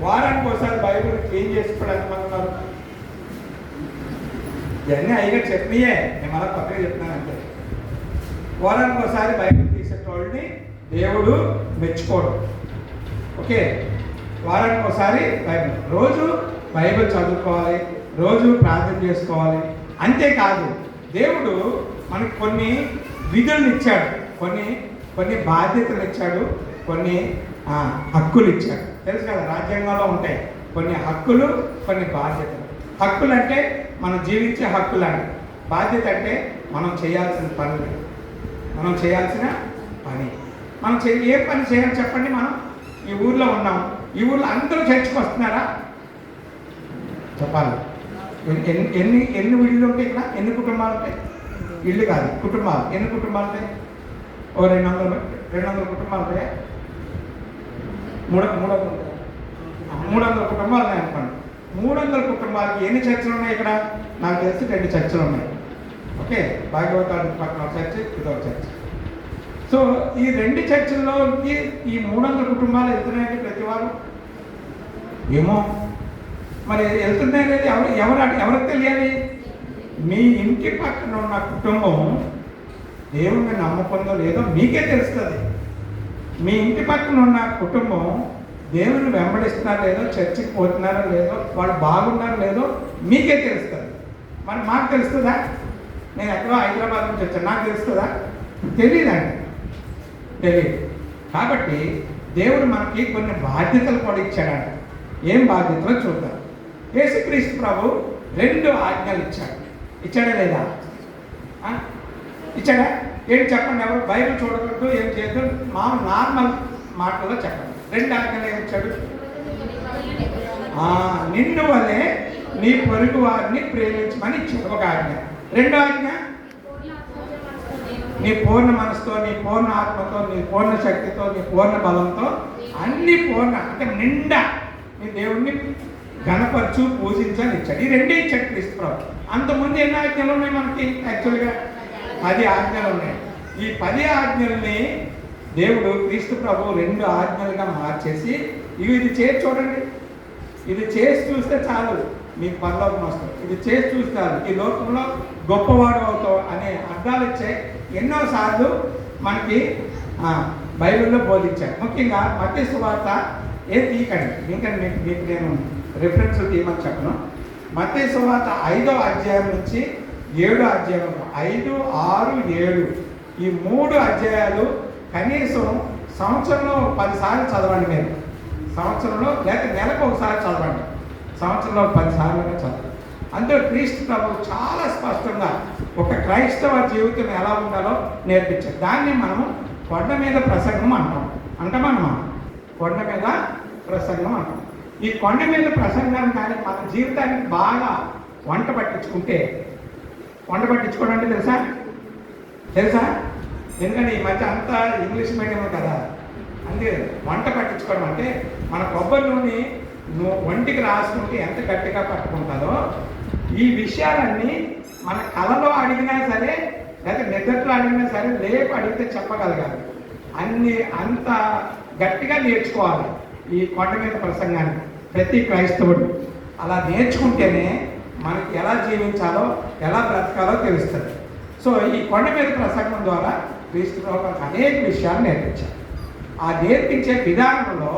వారానికి ఒకసారి బైబిల్ క్లీన్ చేసుకోవడం ఎంతమంది ఉన్నారు? ఇవన్నీ అయిగా చెప్పియే, నేను మళ్ళీ కొత్తగా చెప్తున్నాను అంతే. వారానికి ఒకసారి బైబిల్ తీసేటోళ్ళని దేవుడు మెచ్చుకోవడం. ఓకే, వారానికి ఒకసారి రోజు బైబిల్ చదువుకోవాలి, రోజు ప్రార్థన చేసుకోవాలి. అంతేకాదు దేవుడు మనకు కొన్ని విధులను ఇచ్చాడు, కొన్ని బాధ్యతలు ఇచ్చాడు, కొన్ని హక్కులు ఇచ్చాడు. తెలుసు కదా, రాజ్యాంగంలో ఉంటాయి కొన్ని హక్కులు, కొన్ని బాధ్యతలు. హక్కులు అంటే మనం జీవించే హక్కులు అండి, బాధ్యత అంటే మనం చేయాల్సిన పనులు. మనం చేయాల్సిన పని. మనం ఏ పని చేయాలి చెప్పండి? మనం ఈ ఊర్లో ఉన్నాం, ఈ ఊర్లో అందరూ చర్చికి వస్తున్నారా? చెప్పాలి. ఎన్ని ఇళ్ళు ఉంటాయి ఇక్కడ? ఎన్ని కుటుంబాలు ఉంటాయి? ఇళ్ళు కాదు, కుటుంబాలు. ఎన్ని కుటుంబాలు ఉంటాయి? ఓ 200 కుటుంబాలు ఉంటాయా? 300 కుటుంబాలు ఉన్నాయి అనుకోండి. 300 కుటుంబాలకి ఎన్ని చర్చలు ఉన్నాయి ఇక్కడ? నాకు తెలిసి 2 చర్చలు ఉన్నాయి. ఓకే, భాగవతాడు పక్కన ఒక చర్చ్, ఇదొక చర్చ్. సో ఈ 2 చర్చల్లోకి ఈ 300 కుటుంబాలు వెళ్తున్నాయండి ప్రతి వారం? ఏమో మరి వెళ్తున్నాయి లేదు. ఎవరికి తెలియాలి? మీ ఇంటి పక్కన ఉన్న కుటుంబం దేవుణ్ణి నమ్ముకుందో లేదో మీకే తెలుస్తుంది. మీ ఇంటి పక్కన ఉన్న కుటుంబం దేవుని వెంబడిస్తున్నారో లేదో, చర్చికి పోతున్నారో లేదో, వాళ్ళు బాగున్నారో లేదో మీకే తెలుస్తుంది. మరి మాకు తెలుస్తుందా? నేను ఎక్కడో హైదరాబాద్ నుంచి వచ్చాను, నాకు తెలుస్తుందా? తెలియదండి, తెలియదు. కాబట్టి దేవుడు మనకి కొన్ని బాధ్యతలు కూడా ఇచ్చాడంట. ఏం బాధ్యతలో చూద్దాం. యేసుక్రీస్తు ప్రభు 2 ఆజ్ఞలు ఇచ్చాడు. ఇచ్చాడా లేదా? ఇచ్చాడా? ఏంటి చెప్పండి? ఎవరు బైబిల్ చూడకూడదు, ఏం చేయొద్దు, నార్మల్ మాటల్లో చెప్పండి. 2 ఆజ్ఞలు ఏమి ఇచ్చాడు? నిన్ను వలే నీ పొరుగు వారిని ప్రేమించమని ఇచ్చాడు ఒక ఆజ్ఞ. 2వ ఆజ్ఞ, నీ పూర్ణ మనసుతో, నీ పూర్ణ ఆత్మతో, నీ పూర్ణ శక్తితో, నీ పూర్ణ బలంతో, అన్ని పూర్ణ అంటే నిండా నీ దేవుణ్ణి ఘనపరచు, పూజించాలని ఇచ్చాడు. ఈ 2 ఇచ్చాడు క్రీస్తు ప్రభు. అంతకుముందు ఎన్ని ఆజ్ఞలు ఉన్నాయి మనకి? యాక్చువల్గా 10 ఆజ్ఞలు ఉన్నాయి. ఈ 10 ఆజ్ఞల్ని దేవుడు క్రీస్తు ప్రభు 2 ఆజ్ఞలుగా మార్చేసి, ఇది చేసి చూడండి, ఇది చేసి చూస్తే చాలు మీకు పరలోకం వస్తుంది, ఇది చేసి చూస్తే చాలు ఈ లోకంలో గొప్పవాడు అవుతావు అనే అర్థాలు ఇచ్చాయి. ఎన్నోసార్లు మనకి బైబిల్లో బోధించారు. ముఖ్యంగా మత్తయి సువార్త తీయకండి, ఇంకా మీకు నేను రిఫరెన్స్ తీయమని చెప్పను. మత్తయి సువార్త 5వ అధ్యాయం నుంచి 7వ అధ్యాయం, 5, 6, 7 ఈ 3 అధ్యాయాలు కనీసం సంవత్సరంలో 10 సార్లు చదవండి. మీరు సంవత్సరంలో లేకపోతే నెలకు ఒకసారి చదవండి, సంవత్సరంలో 10 సార్లుగా చదవండి. అందులో క్రీస్తు ప్రభు చాలా స్పష్టంగా ఒక క్రైస్తవ జీవితం ఎలా ఉండాలో నేర్పించారు. దాన్ని మనము కొండ మీద ప్రసంగం అంటాం. అంటామన్నమా? కొండ మీద ప్రసంగం అంటాం. ఈ కొండ మీద ప్రసంగం కానీ మన జీవితానికి బాగా వంట పట్టించుకోవడం అంటే తెలుసా? ఎందుకంటే ఈ మధ్య అంతా ఇంగ్లీష్ మీడియం కదా, అంటే వంట పట్టించుకోవడం అంటే మన కొబ్బరి నూనె ఒంటికి రాసుకుంటే ఎంత గట్టిగా పట్టుకుంటుందో, ఈ విషయాలన్నీ మన కళలో అడిగినా సరే, లేకపోతే నిద్రలో అడిగినా సరే, లేపు అడిగితే చెప్పగలగాలి. అంత గట్టిగా నేర్చుకోవాలి ఈ కొండ మీద ప్రసంగాన్ని ప్రతి క్రైస్తవుడు. అలా నేర్చుకుంటేనే మనకి ఎలా జీవించాలో, ఎలా బ్రతకాలో తెలుస్తుంది. సో ఈ కొండ మీద ప్రసంగం ద్వారా క్రీస్తు ప్రభు అనేక విషయాలు నేర్పించారు. ఆ నేర్పించే విధానంలో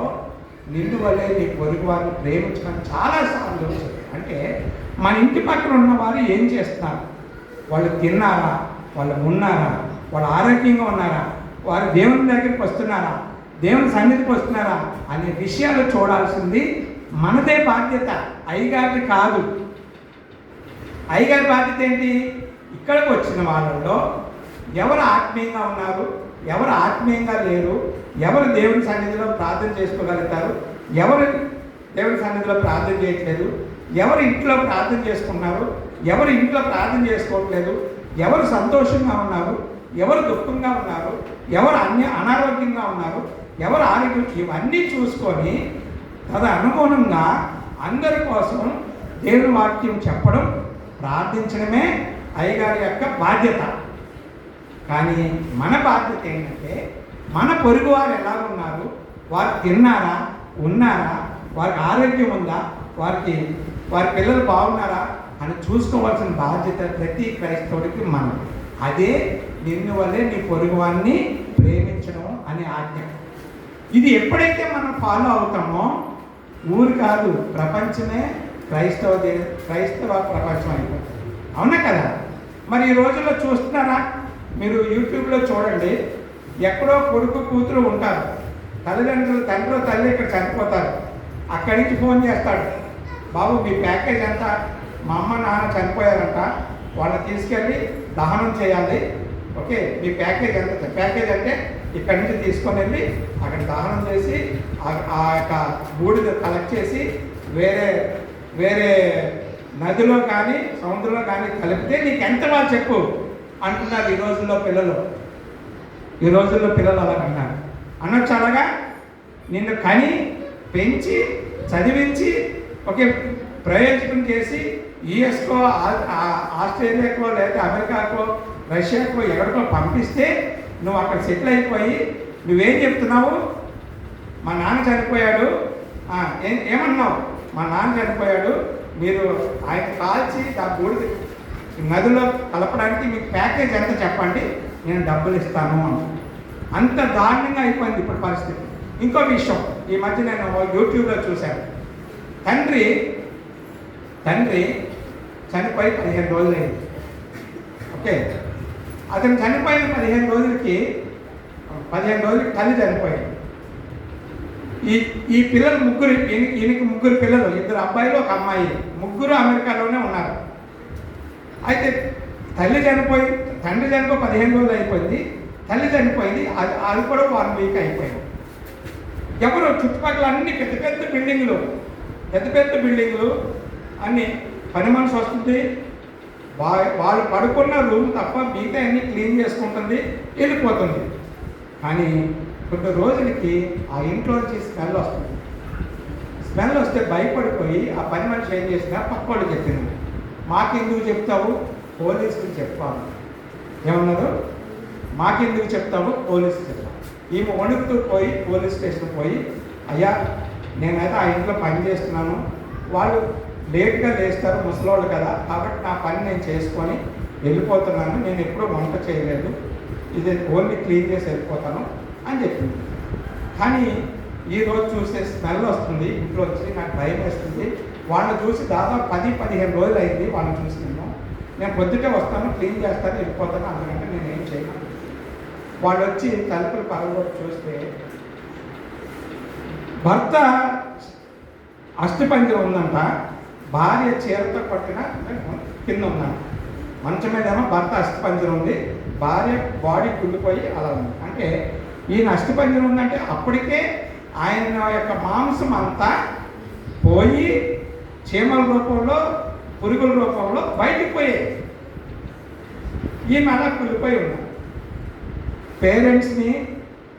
నిన్ను వల్లే నీ పొరుగు వారిని ప్రేమించడం చాలాసార్లు. అంటే మన ఇంటి పక్కన ఉన్నవారు ఏం చేస్తున్నారు, వాళ్ళు తిన్నారా, వాళ్ళు ఉన్నారా, వాళ్ళు ఆరోగ్యంగా ఉన్నారా, వారు దేవుని దగ్గరికి వస్తున్నారా, దేవుని సన్నిధికి వస్తున్నారా అనే విషయాలు చూడాల్సింది మనదే బాధ్యత, అయ్యగారిది కాదు. అయ్యగారి బాధ్యత ఏంటి? ఇక్కడికి వచ్చిన వాళ్ళల్లో ఎవరు ఆత్మీయంగా ఉన్నారు, ఎవరు ఆత్మీయంగా లేరు, ఎవరు దేవుని సన్నిధిలో ప్రార్థన చేసుకోగలుగుతారు, ఎవరు దేవుని సన్నిధిలో ప్రార్థన చేయట్లేదు, ఎవరు ఇంట్లో ప్రార్థన చేసుకుంటున్నారు, ఎవరు ఇంట్లో ప్రార్థన చేసుకోవట్లేదు, ఎవరు సంతోషంగా ఉన్నారు, ఎవరు దుఃఖంగా ఉన్నారు, ఎవరు అనారోగ్యంగా ఉన్నారు, ఎవరు ఆరోగ్యం, ఇవన్నీ చూసుకొని తదనుగుణంగా అందరి కోసం దేవుని వాక్యం చెప్పడం, ప్రార్థించడమే అయ్యగారి యొక్క బాధ్యత. కానీ మన బాధ్యత ఏంటంటే మన పొరుగు వారు ఎలా ఉన్నారు, వారు తిన్నారా, ఉన్నారా, వారికి ఆరోగ్యం ఉందా, వారి పిల్లలు బాగున్నారా అని చూసుకోవాల్సిన బాధ్యత ప్రతి క్రైస్తవుడికి మనం. అదే నిన్ను వల్లే నీ పొరుగు వారిని ప్రేమించడం అనే ఆజ్ఞ. ఇది ఎప్పుడైతే మనం ఫాలో అవుతామో ఊరు కాదు, ప్రపంచమే క్రైస్తవ ప్రపంచం అయిపోతుంది. అవునా కదా? మరి ఈ రోజుల్లో చూస్తున్నారా మీరు? యూట్యూబ్లో చూడండి, ఎక్కడో కొడుకు కూతురు ఉంటారు, తల్లిదండ్రులు తండ్రి తల్లి ఇక్కడ చనిపోతారు, అక్కడి నుంచి ఫోన్ చేస్తాడు, బాబు మీ ప్యాకేజ్ ఎంత, మా అమ్మ నాన్న చనిపోయారంట, వాళ్ళని తీసుకెళ్ళి దహనం చేయాలి, ఓకే, మీ ప్యాకేజ్ ఎంత? ప్యాకేజ్ అంటే ఇక్కడి నుంచి తీసుకొని వెళ్ళి అక్కడ దహనం చేసి ఆ యొక్క బూడిద కలెక్ట్ చేసి వేరే వేరే నదిలో కానీ సముద్రంలో కానీ కలిపితే నీకు ఎంత వాళ్ళు చెప్పు అంటున్నారు ఈ రోజుల్లో పిల్లలు. ఈ రోజుల్లో పిల్లలు అలాగన్నారు. అనొచ్చు అలాగా? నిన్ను కని పెంచి చదివించి ఒకే ప్రయోజకం చేసి యుఎస్కో ఆస్ట్రేలియాకో లేదా అమెరికాకో రష్యాకో ఎక్కడికో పంపిస్తే నువ్వు అక్కడ సెటిల్ అయిపోయి నువ్వేం చెప్తున్నావు? మా నాన్న చనిపోయాడు. ఏమన్నావు? మా నాన్న చనిపోయాడు, మీరు ఆయన కాల్చి ఆ బూడిద నదిలో కలపడానికి మీకు ప్యాకేజ్ ఎంత చెప్పండి, నేను డబ్బులు ఇస్తాను అని. అంత దారుణంగా అయిపోయింది ఇప్పుడు పరిస్థితి. ఇంకో విషయం ఈ మధ్య నేను యూట్యూబ్లో చూశాను. తండ్రి చనిపోయి 15 రోజులు అయింది. ఓకే, అతను చనిపోయిన 15 రోజులకి తల్లి చనిపోయింది. ఈ పిల్లలు ముగ్గురు, ఈయనకి ముగ్గురు పిల్లలు, 2 అబ్బాయిలు 1 అమ్మాయి, ముగ్గురు అమెరికాలోనే ఉన్నారు. అయితే తండ్రి చనిపోయి 15 రోజులు అయిపోయింది, తల్లి చనిపోయింది. అది కూడా 1 వీక్ అయిపోయింది. ఎవరు చుట్టుపక్కల అన్ని పెద్ద పెద్ద బిల్డింగ్లు అన్ని పని మనిషి వస్తుంది, వాళ్ళు పడుకున్న రూమ్ తప్ప మిగతా అన్ని క్లీన్ చేసుకుంటుంది, వెళ్ళిపోతుంది. కానీ కొన్ని రోజులకి ఆ ఇంట్లోంచి స్మెల్ వస్తుంది. స్మెల్ వస్తే భయపడిపోయి ఆ పని మనిషి ఏం చేసినా పక్కోళ్ళు చెప్పింది, మాకెందుకు చెప్తావు, పోలీసుకి చెప్పాలి. ఏమన్నారు? మాకెందుకు చెప్తావు, పోలీసుకి చెప్తావు. ఈమె వణుకుతూ పోయి పోలీస్ స్టేషన్ పోయి, అయ్యా నేనైతే ఆ ఇంట్లో పని చేస్తున్నాను, వాళ్ళు లేట్గా లేస్తారు ముసలోళ్ళు కదా, కాబట్టి నా పని నేను చేసుకొని వెళ్ళిపోతున్నాను, నేను ఎప్పుడూ వంట చేయలేదు, ఇది ఓన్లీ క్లీన్ చేసి వెళ్ళిపోతాను అని చెప్పింది. కానీ ఈరోజు చూస్తే స్మెల్ వస్తుంది ఇంట్లో వచ్చి, నాకు భయం వేస్తుంది. వాళ్ళని చూసి దాదాపు 10-15 రోజులు అయింది వాళ్ళని చూసి. నేను పొద్దుటే వస్తాను, క్లీన్ చేస్తాను, వెళ్ళిపోతాను, అందుకంటే నేను ఏం చేయను. వాళ్ళు వచ్చి తలుపులు పగలగొట్టి చూస్తే భర్త అస్థిపంజరం ఉందంట, భార్య చీరతో కొట్టిన కింద ఉన్నాను. మంచం మీదేమో భర్త అస్థిపంజరం ఉంది, భార్య బాడీ కుళ్ళిపోయి అలా ఉంది. అంటే ఈయన అస్థిపంజరం ఉందంటే అప్పటికే ఆయన యొక్క మాంసం అంతా పోయి చీమల రూపంలో పురుగుల రూపంలో బయటికి పోయాయి. ఈయన అలా కుళ్ళిపోయి ఉన్నాడు. పేరెంట్స్ని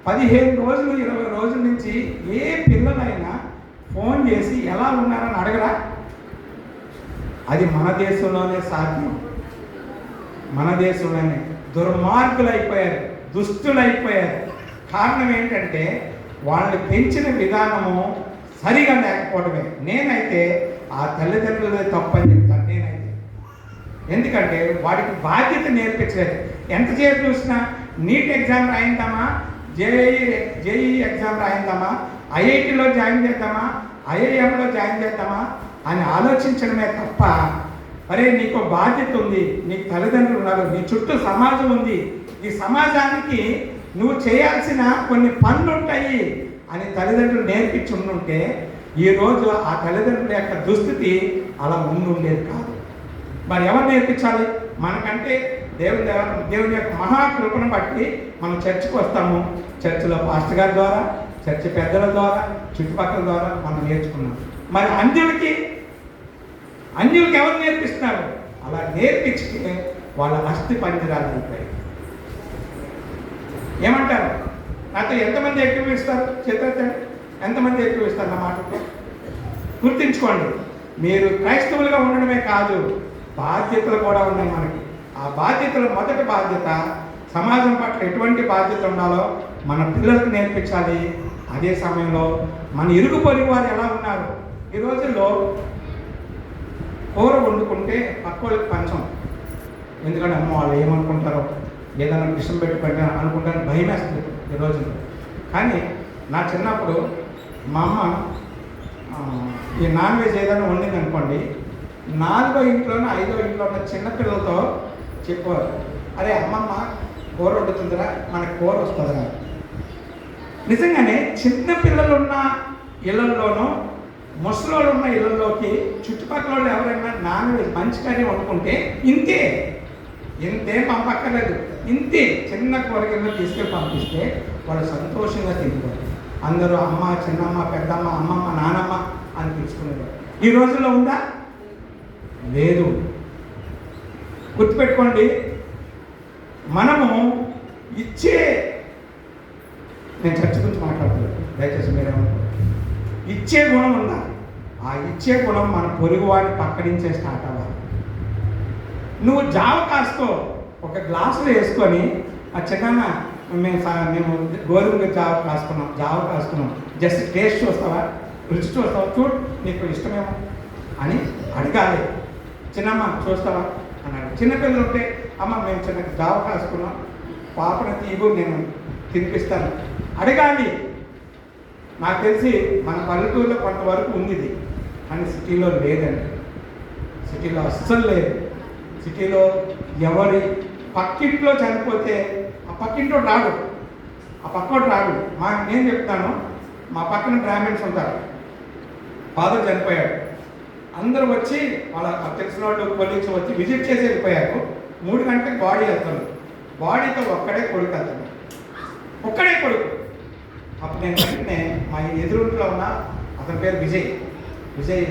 15 రోజులు 20 రోజుల నుంచి ఏ పిల్లలైనా ఫోన్ చేసి ఎలా ఉన్నారని అడగరా? అది మన దేశంలోనే సాధ్యం. మన దేశంలోనే దుర్మార్గులు అయిపోయారు, దుష్టులు అయిపోయారు. కారణం ఏంటంటే వాళ్ళని పెంచిన విధానము సరిగా లేకపోవడమే. నేనైతే ఆ తల్లిదండ్రులదే తప్పని చెప్తాను నేనైతే. ఎందుకంటే వాడికి బాధ్యత నేర్పించలేదు. ఎంతసేపు చూసినా నీట్ ఎగ్జామ్ రాయిందామా, జేఈ ఎగ్జామ్ రాయిందామా, ఐఐటిలో జాయిన్ చేద్దామా, ఐఐఎంలో జాయిన్ చేద్దామా అని ఆలోచించడమే తప్ప, అరే నీకు బాధ్యత ఉంది, నీకు తల్లిదండ్రులు ఉన్నారు, నీ చుట్టూ సమాజం ఉంది, ఈ సమాజానికి నువ్వు చేయాల్సిన కొన్ని పనులు ఉంటాయి అని తల్లిదండ్రులు నేర్పించి ఉండుంటే ఈరోజు ఆ తల్లిదండ్రుల యొక్క దుస్థితి అలా ఉండేది కాదు. మరి ఎవరు నేర్పించాలి? మనకంటే దేవుని యొక్క మహాకృపను బట్టి మనం చర్చికి వస్తాము. చర్చిలో పాస్టర్ గారి ద్వారా, చర్చి పెద్దల ద్వారా, చుట్టుపక్కల ద్వారా మనం నేర్చుకున్నాం. మరి అన్యులకి ఎవరు నేర్పిస్తున్నారు? అలా నేర్పించితే వాళ్ళ అస్థి పంజరాలు అయిపోయాయి. ఏమంటారు? నాతో ఎంతమంది ఎక్కువ ఇస్తారు? చేతండి, ఎంతమంది ఎక్కువ ఇస్తారు నా మాటతో? గుర్తించుకోండి, మీరు క్రైస్తవులుగా ఉండడమే కాదు, బాధ్యతలు కూడా ఉన్నాయి మనకి. ఆ బాధ్యతలు మొదటి బాధ్యత సమాజం పట్ల ఎటువంటి బాధ్యత ఉండాలో మన పిల్లలకు నేర్పించాలి. అదే సమయంలో మన ఇరుగు పొరుగు వారు ఎలా ఉన్నారు? ఈ రోజుల్లో కూర వండుకుంటే పక్కోళ్ళకి పంచం. ఎందుకంటే అమ్మ వాళ్ళు ఏమనుకుంటారో, ఏదైనా విషం పెట్టి పెట్టా అనుకుంటారని భయం వేస్తుంది ఈ రోజుల్లో. కానీ నా చిన్నప్పుడు మా అమ్మ ఈ నాన్ వెజ్ ఏదైనా వండింది అనుకోండి, 4వ ఇంట్లోనో 5వ ఇంట్లో ఉన్న చిన్నపిల్లలతో చెప్పేవారు, అరే అమ్మమ్మ కూర వండుతుందిరా, మనకు కూర వస్తుందిరా. నిజంగానే చిన్నపిల్లలు ఉన్న ఇళ్లల్లోనూ ముసలోళ్ళు ఉన్న ఇళ్లలోకి చుట్టుపక్కల వాళ్ళు ఎవరైనా నాన్ వెజ్ మంచి కర్రీ వండుకుంటే ఇంతే. ఇంతేం పంపక్కర్లేదు, ఇంతే చిన్న కూరగాయలు తీసుకెళ్ళి పంపిస్తే వాళ్ళు సంతోషంగా తింటారు. అందరూ అమ్మ, చిన్నమ్మ, పెద్దమ్మ, అమ్మమ్మ, నానమ్మ అని పిలుచుకునేవారు. ఈ రోజుల్లో ఉందా? లేదు. గుర్తుపెట్టుకోండి, మనము ఇచ్చే, నేను చర్చ గురించి మాట్లాడుతున్నాను, దయచేసి మీరేమనుకో, ఇచ్చే గుణం ఉందా? ఆ ఇచ్చే గుణం మన పొరుగు వాడిని పక్కడించే స్టార్ట్ అవ్వాలి. నువ్వు జావ కాసుకో, ఒక గ్లాసులో వేసుకొని ఆ చిన్న మేము గోధుమ జావ కాసుకున్నాం, జస్ట్ టేస్ట్ చూస్తావా, రుచి చూస్తావా, చూడు నీకు ఇష్టమేమో అని అడగాలి. చిన్నమ్మ చూస్తావా అన్నాడు. చిన్నపిల్లలు ఉంటే అమ్మ మేము చిన్న జావ కాసుకున్నాం, పాపను తీగు నేను తినిపిస్తాను అడగాలి. నాకు తెలిసి మన పల్లెటూరులో కొంతవరకు ఉంది ఇది, కానీ సిటీలో లేదండి. సిటీలో అస్సలు లేదు. సిటీలో ఎవరి పక్కింట్లో చనిపోతే ఆ పక్కింట్లో రాడు, ఆ పక్కోటి రాడు. నేను చెప్తాను, మా పక్కన బ్రాహ్మిన్స్ ఉంటారు, ఫాదర్ చనిపోయాడు, అందరూ వచ్చి వాళ్ళ తెలిసిన వాళ్ళు కొలీగ్స్ వచ్చి విజిట్ చేసి వెళ్ళిపోయారు. 3 గంటలకు బాడీ వెళ్తాను, బాడీతో ఒక్కడే కొడుకు వెళ్తాను, ఒక్కడే కొడుకు. అప్పుడు నేను వెంటనే మా ఎదురుంట్లో ఉన్న అతని పేరు విజయ్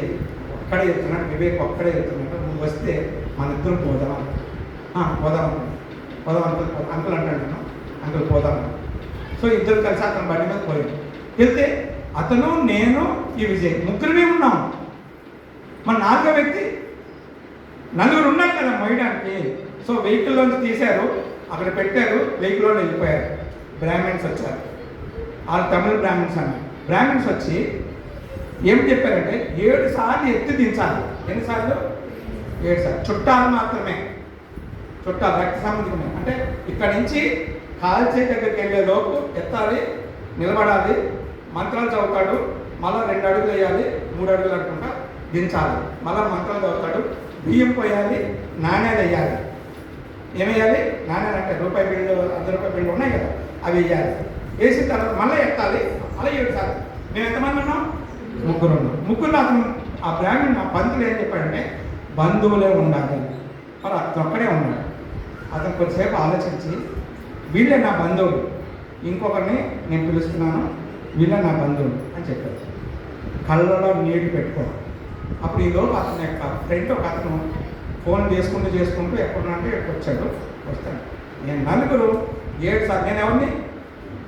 ఒక్కడే వెళ్తున్నాడు, వివేక్ ఒక్కడే వెళ్తున్నాడు, నువ్వు వస్తే మన ఇద్దరు పోదాం అంకుల్ అంటాడు, అంకుల్ పోదాం. సో ఇద్దరు కలిసి అతను బండి మీద పోయాడు. వెళ్తే అతను, నేను, ఈ విజయ్ ముగ్గురుమే ఉన్నాం. మన 4వ వ్యక్తి, 4 ఉన్నారు కదా మోయడానికి. సో వెహికల్లోంచి తీశారు, అక్కడ పెట్టారు, వెహికల్లో వెళ్ళిపోయారు. బ్రాహ్మిన్స్ వచ్చారు, వాళ్ళు తమిళ బ్రాహ్మిన్స్ అన్నారు. బ్రాహ్మిన్స్ వచ్చి ఏం చెప్పారంటే 7 సార్లు ఎత్తి దించాలి. ఎన్నిసార్లు? 7 సార్లు. చుట్టాలు మాత్రమే, చుట్టాలు రక్త సంబంధికమే. అంటే ఇక్కడ నుంచి కాల్చే దగ్గరికి వెళ్ళే లోపు ఎత్తాలి, నిలబడాలి, మంత్రాలు చదువుతాడు, మళ్ళీ 2 అడుగులు వేయాలి, 3 అడుగులు అనుకుంటా దించాలి, మళ్ళీ మంత్రాలు చదువుతాడు, బియ్యం పోయాలి, నాణ్యాలు వేయాలి. ఏమేయాలి? నాణ్యాలు అంటే రూపాయి బిల్లు, 100 రూపాయల బిల్లు ఉన్నాయి కదా, అవి వేయాలి. వేసిన తర్వాత మళ్ళీ ఎత్తాలి, అలా 7 సార్లు. మేము ఎంతమంది ఉన్నాం? 3 ఉన్నాం. 3 అతను ఆ బ్రాహ్మణ్, ఆ పంతులు ఏం చెప్పాడంటే బంధువులే ఉండాలి. మరి అతను ఒక్కడే ఉన్నాడు. అతను కొద్దిసేపు ఆలోచించి వీళ్ళే నా బంధువులు, ఇంకొకరిని నేను పిలుస్తున్నాను, వీళ్ళే నా బంధువులు అని చెప్పారు. కళ్ళలో నీళ్ళు పెట్టుకోవాలి. అప్పుడు ఈలోపు అతని యొక్క ఫ్రెండ్ ఒక అతను ఫోన్ చేసుకుంటూ ఎక్కడున్నంటే ఇక్కడికి వస్తాడు. నేను 4 7 సార్లు. నేను ఎవరిని?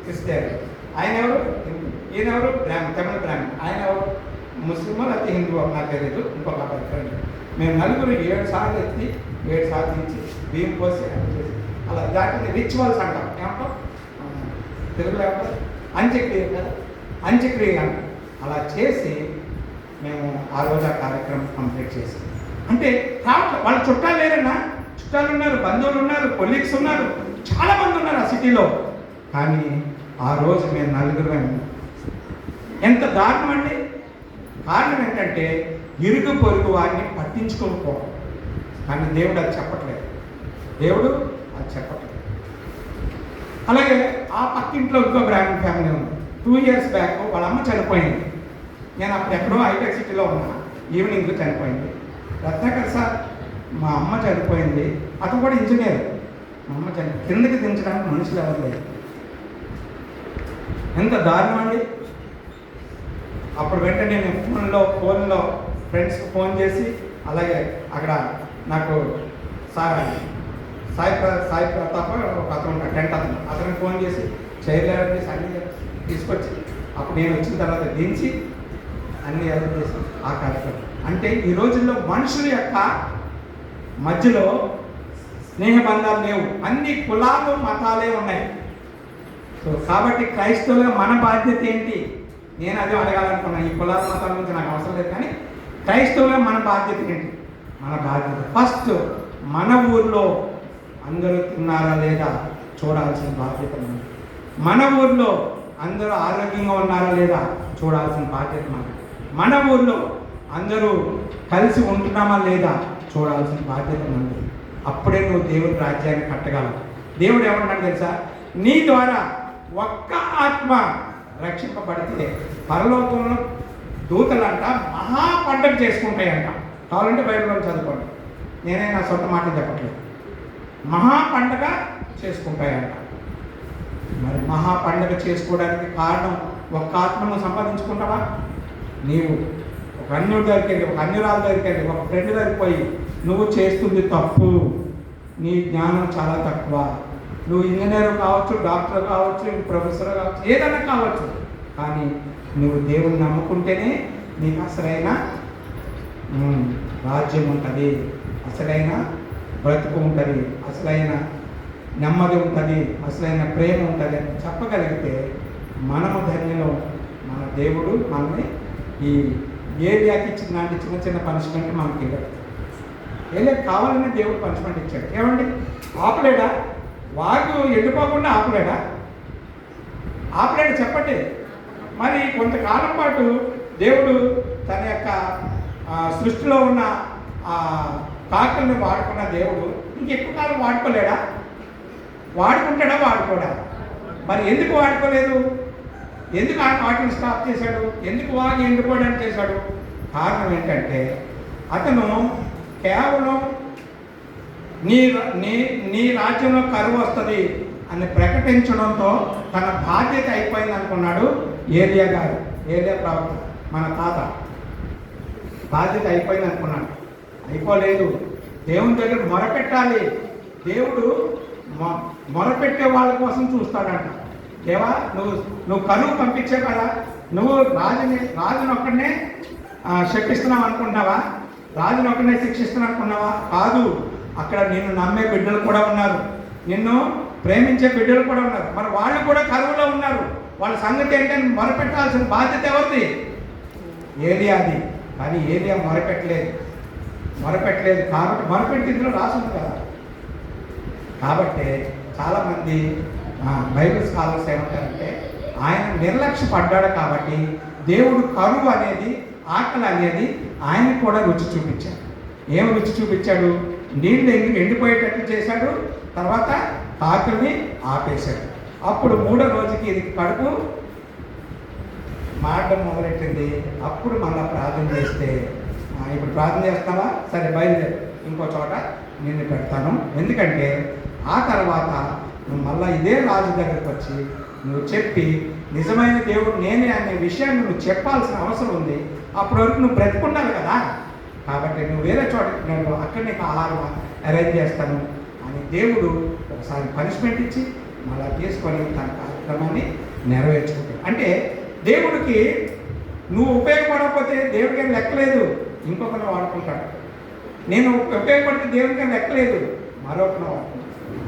క్రిస్టియన్. ఆయన ఎవరు? ఈయనెవరు? తమిళ బ్రాహ్మణ్. ఆయన ఎవరు? ముస్లిమో లేకపోతే హిందూ, నాకు తెలియదు, ఇంకొక ఫ్రెండ్. మేము 4 7 సార్లు ఎత్తి 7 సార్లు నుంచి బియ్యం పోసి చేసి అలా దాటిని రిచువల్స్ అంటాం. ఏమంటాం తెలుగులో? ఏమంటారు? అంత్యక్రియ కదా, అంత్యక్రియ అంటాం. అలా చేసి మేము ఆ రోజు ఆ కార్యక్రమం కంప్లీట్ చేసాం. అంటే వాళ్ళ చుట్టాలు లేరన్నా, చుట్టాలు ఉన్నారు, బంధువులు ఉన్నారు, కొలీగ్స్ ఉన్నారు, చాలామంది ఉన్నారు ఆ సిటీలో. కానీ ఆ రోజు మేము 4 ఎంత దారుణం అండి. కారణం ఏంటంటే ఇరుగు పొరుగు వారిని పట్టించుకోకపోవడం. కానీ దేవుడు అది చెప్పట్లేదు, దేవుడు అది చెప్పట్లేదు. అలాగే ఆ పక్కింట్లో ఇంకో బ్రాహ్మణ్ ఫ్యామిలీ ఉంది. 2 years బ్యాక్ వాళ్ళ అమ్మ చనిపోయింది. నేను అప్పుడు ఎక్కడో హైటెక్ సిటీలో ఉన్నా, ఈవినింగ్ చనిపోయింది. రత్నాకర్ సార్, మా అమ్మ చనిపోయింది, అతను కూడా ఇంజనీర్. మా అమ్మ కిందకి దించడానికి మనుషులు ఎవరు లేదు. ఎంత దారుణం అండి. అప్పుడు వెంటనే నేను ఫోన్లో ఫ్రెండ్స్కి ఫోన్ చేసి, అలాగే అక్కడ నాకు సాయి ప్రతాప్ ఒక అతను ఉంటాడు, టెంట్ అతనికి ఫోన్ చేసి చైర్లు చేసి అన్నీ తీసుకొచ్చి, అప్పుడు నేను వచ్చిన తర్వాత దించి అన్ని ఏర్పాటు చేసి ఆ కార్యక్రమం. అంటే ఈ రోజుల్లో మనుషుల యొక్క మధ్యలో స్నేహబంధాలు లేవు, అన్ని కులాలు మతాలే ఉన్నాయి. సో కాబట్టి క్రైస్తవులుగా మన బాధ్యత ఏంటి? నేను అదే అడగాలనుకున్నాను. ఈ కులాల మతాల గురించి నాకు అవసరం లేదు, కానీ క్రైస్తవులుగా మన బాధ్యత ఏంటి? మన బాధ్యత ఫస్ట్ మన ఊర్లో అందరూ తిన్నారా లేదా చూడాల్సిన బాధ్యత మనది. మన ఊర్లో అందరూ ఆరోగ్యంగా ఉన్నారా లేదా చూడాల్సిన బాధ్యత మనది. మన ఊర్లో అందరూ కలిసి ఉంటున్నామా లేదా చూడాల్సిన బాధ్యత మనది. అప్పుడే నువ్వు దేవుడి రాజ్యాన్ని కట్టగలవు. దేవుడు ఏమన్నాడు తెలుసా? నీ ద్వారా ఒక్క ఆత్మ రక్షింపబడితే పరలోకంలో దూతలంట మహా పండగ చేసుకుంటాయంట. కావాలంటే బైబిల్లో చదువుకోండి, నేనే నా సొంత మాటలు చెప్పట్లేదు. మహా పండగ చేసుకుంటాయంట. మరి మహా పండగ చేసుకోవడానికి కారణం ఒక్క ఆత్మను సంపాదించుకుంటావా? నీవు ఒక అన్యుడి దగ్గరికి వెళ్ళి, ఒక అన్యురాల దగ్గరికి వెళ్ళి, ఒక ఫ్రెండ్ దగ్గరికి పోయి నువ్వు చేస్తుంది తప్పు, నీ జ్ఞానం చాలా తక్కువ, నువ్వు ఇంజనీర్ కావచ్చు, డాక్టర్ కావచ్చు, ప్రొఫెసర్ కావచ్చు, ఏదైనా కావచ్చు, కానీ నువ్వు దేవుని నమ్ముకుంటేనే నీకు అసలైన రాజ్యం ఉంటుంది, అసలైన బ్రతుకు ఉంటుంది, అసలైన నెమ్మది ఉంటుంది, అసలైన ప్రేమ ఉంటుంది అని చెప్పగలిగితే మనము ధన్యులు. మన దేవుడు మనల్ని ఈ ఏరియాకి ఇచ్చిన లాంటి చిన్న చిన్న పనిష్మెంట్ మనకి ఇవ్వడు. ఏలియాకి కావాలని దేవుడు పనిష్మెంట్ ఇచ్చాడు. ఏమండి, ఆపలేడా? వాగు ఎండిపోకుండా ఆపలేడా? ఆపలేడు చెప్పండి. మరి కొంతకాలం పాటు దేవుడు తన యొక్క సృష్టిలో ఉన్న కాకుల్ని వాడుకున్న దేవుడు ఇంకెక్కువ కాలం వాడుకోలేడా? వాడుకుంటాడా? వాడుకోడా? మరి ఎందుకు వాడుకోలేదు? ఎందుకు ఆ వాటిని స్టాప్ చేశాడు? ఎందుకు వాగి ఎండిపోవడానికి చేశాడు? కారణం ఏంటంటే అతను కేవలం నీ నీ నీ రాజ్యంలో కరువు వస్తుంది అని ప్రకటించడంతో తన బాధ్యత అయిపోయింది అనుకున్నాడు ఏలియా గారు. ఏలియా ప్రవక్త, మన తాత, బాధ్యత అయిపోయింది అనుకున్నాడు. అయిపోలేదు. దేవుని దగ్గర మొరపెట్టాలి. దేవుడు మొరపెట్టే వాళ్ళ కోసం చూస్తాడంట. దేవా, నువ్వు కరువు పంపించే కదా, నువ్వు రాజుని ఒక్కడనే శిక్షిస్తున్నావు అనుకుంటున్నావా? రాజుని ఒక్కడనే శిక్షిస్తున్నావు అనుకున్నావా? కాదు, అక్కడ నిన్ను నమ్మే బిడ్డలు కూడా ఉన్నారు, నిన్ను ప్రేమించే బిడ్డలు కూడా ఉన్నారు. మరి వాళ్ళు కూడా కరువులో ఉన్నారు. వాళ్ళ సంగతి ఏంటని మొరపెట్టాల్సిన బాధ్యత ఎవరిది? ఏలియాది. కానీ ఏలియా మొరపెట్టలేదు. కాబట్టి మొరపెట్టి ఇందులో రాసుంది కదా. కాబట్టి చాలామంది బైబిల్ స్కాలర్స్ ఏమంటారంటే ఆయన నిర్లక్ష్యపడ్డాడు కాబట్టి దేవుడు కరువు అనేది, ఆకలి అనేది ఆయనకు కూడా రుచి చూపించాడు. ఏం రుచి చూపించాడు? నీళ్ళు ఎండిపోయేటట్లు చేశాడు. తర్వాత ఆకలిని ఆపేశాడు. అప్పుడు 3వ రోజుకి ఇది కడుపు మారడం మొదలెట్టింది. అప్పుడు మళ్ళీ ప్రార్థన చేస్తే, ఇప్పుడు ప్రార్థన చేస్తావా? సరే బయలుదేరు, ఇంకో చోట నిన్ను పెడతాను. ఎందుకంటే ఆ తర్వాత నువ్వు మళ్ళీ ఇదే రాజు దగ్గరికి వచ్చి నువ్వు చెప్పి నిజమైన దేవుడు నేనే అనే విషయాన్ని నువ్వు చెప్పాల్సిన అవసరం ఉంది. అప్పటి వరకు నువ్వు బ్రతుకున్నావు కదా, కాబట్టి నువ్వు వేరే చోటకి నేను అక్కడ నీకు ఆహారం అరేంజ్ చేస్తాను అని దేవుడు ఒకసారి పనిష్మెంట్ ఇచ్చి మళ్ళీ తీసుకొని తన కార్యక్రమాన్ని నెరవేర్చుకుంటాడు. అంటే దేవుడికి నువ్వు ఉపయోగపడకపోతే దేవుడికి ఏం లెక్కలేదు, ఇంకొకరిని వాడుకుంటాడు. నేను ఉపయోగపడితే దేవుడికి ఏం లెక్కలేదు, మరొకరిని వాడుకుంటాడు.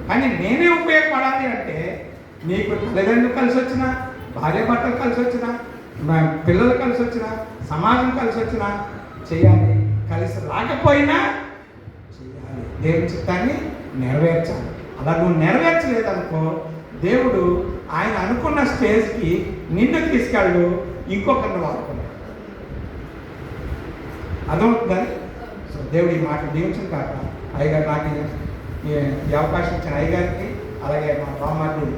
కానీ నేనే ఉపయోగపడాలి అంటే నీకు తల్లిదండ్రులు కలిసి వచ్చినా, భార్య భర్తలు కలిసి వచ్చినా, పిల్లలు కలిసి వచ్చినా, సమాజం కలిసి వచ్చినా చేయాలి. కలిసి రాకపోయినా చేయాలి. దేవుని చిత్తాన్ని నెరవేర్చాలి. అలా నువ్వు నెరవేర్చలేదనుకో దేవుడు ఆయన అనుకున్న స్టేజ్కి నిన్ను తీసుకెళ్ళు, ఇంకొకరిని వాడుకున్నాడు. అదవుతుందని. సో దేవుడు ఈ మాట దీవించిన కాక అయ్యగారు నాకు ఈ అవకాశం ఇచ్చిన అయ్యగారికి, అలాగే మా బామ్మారి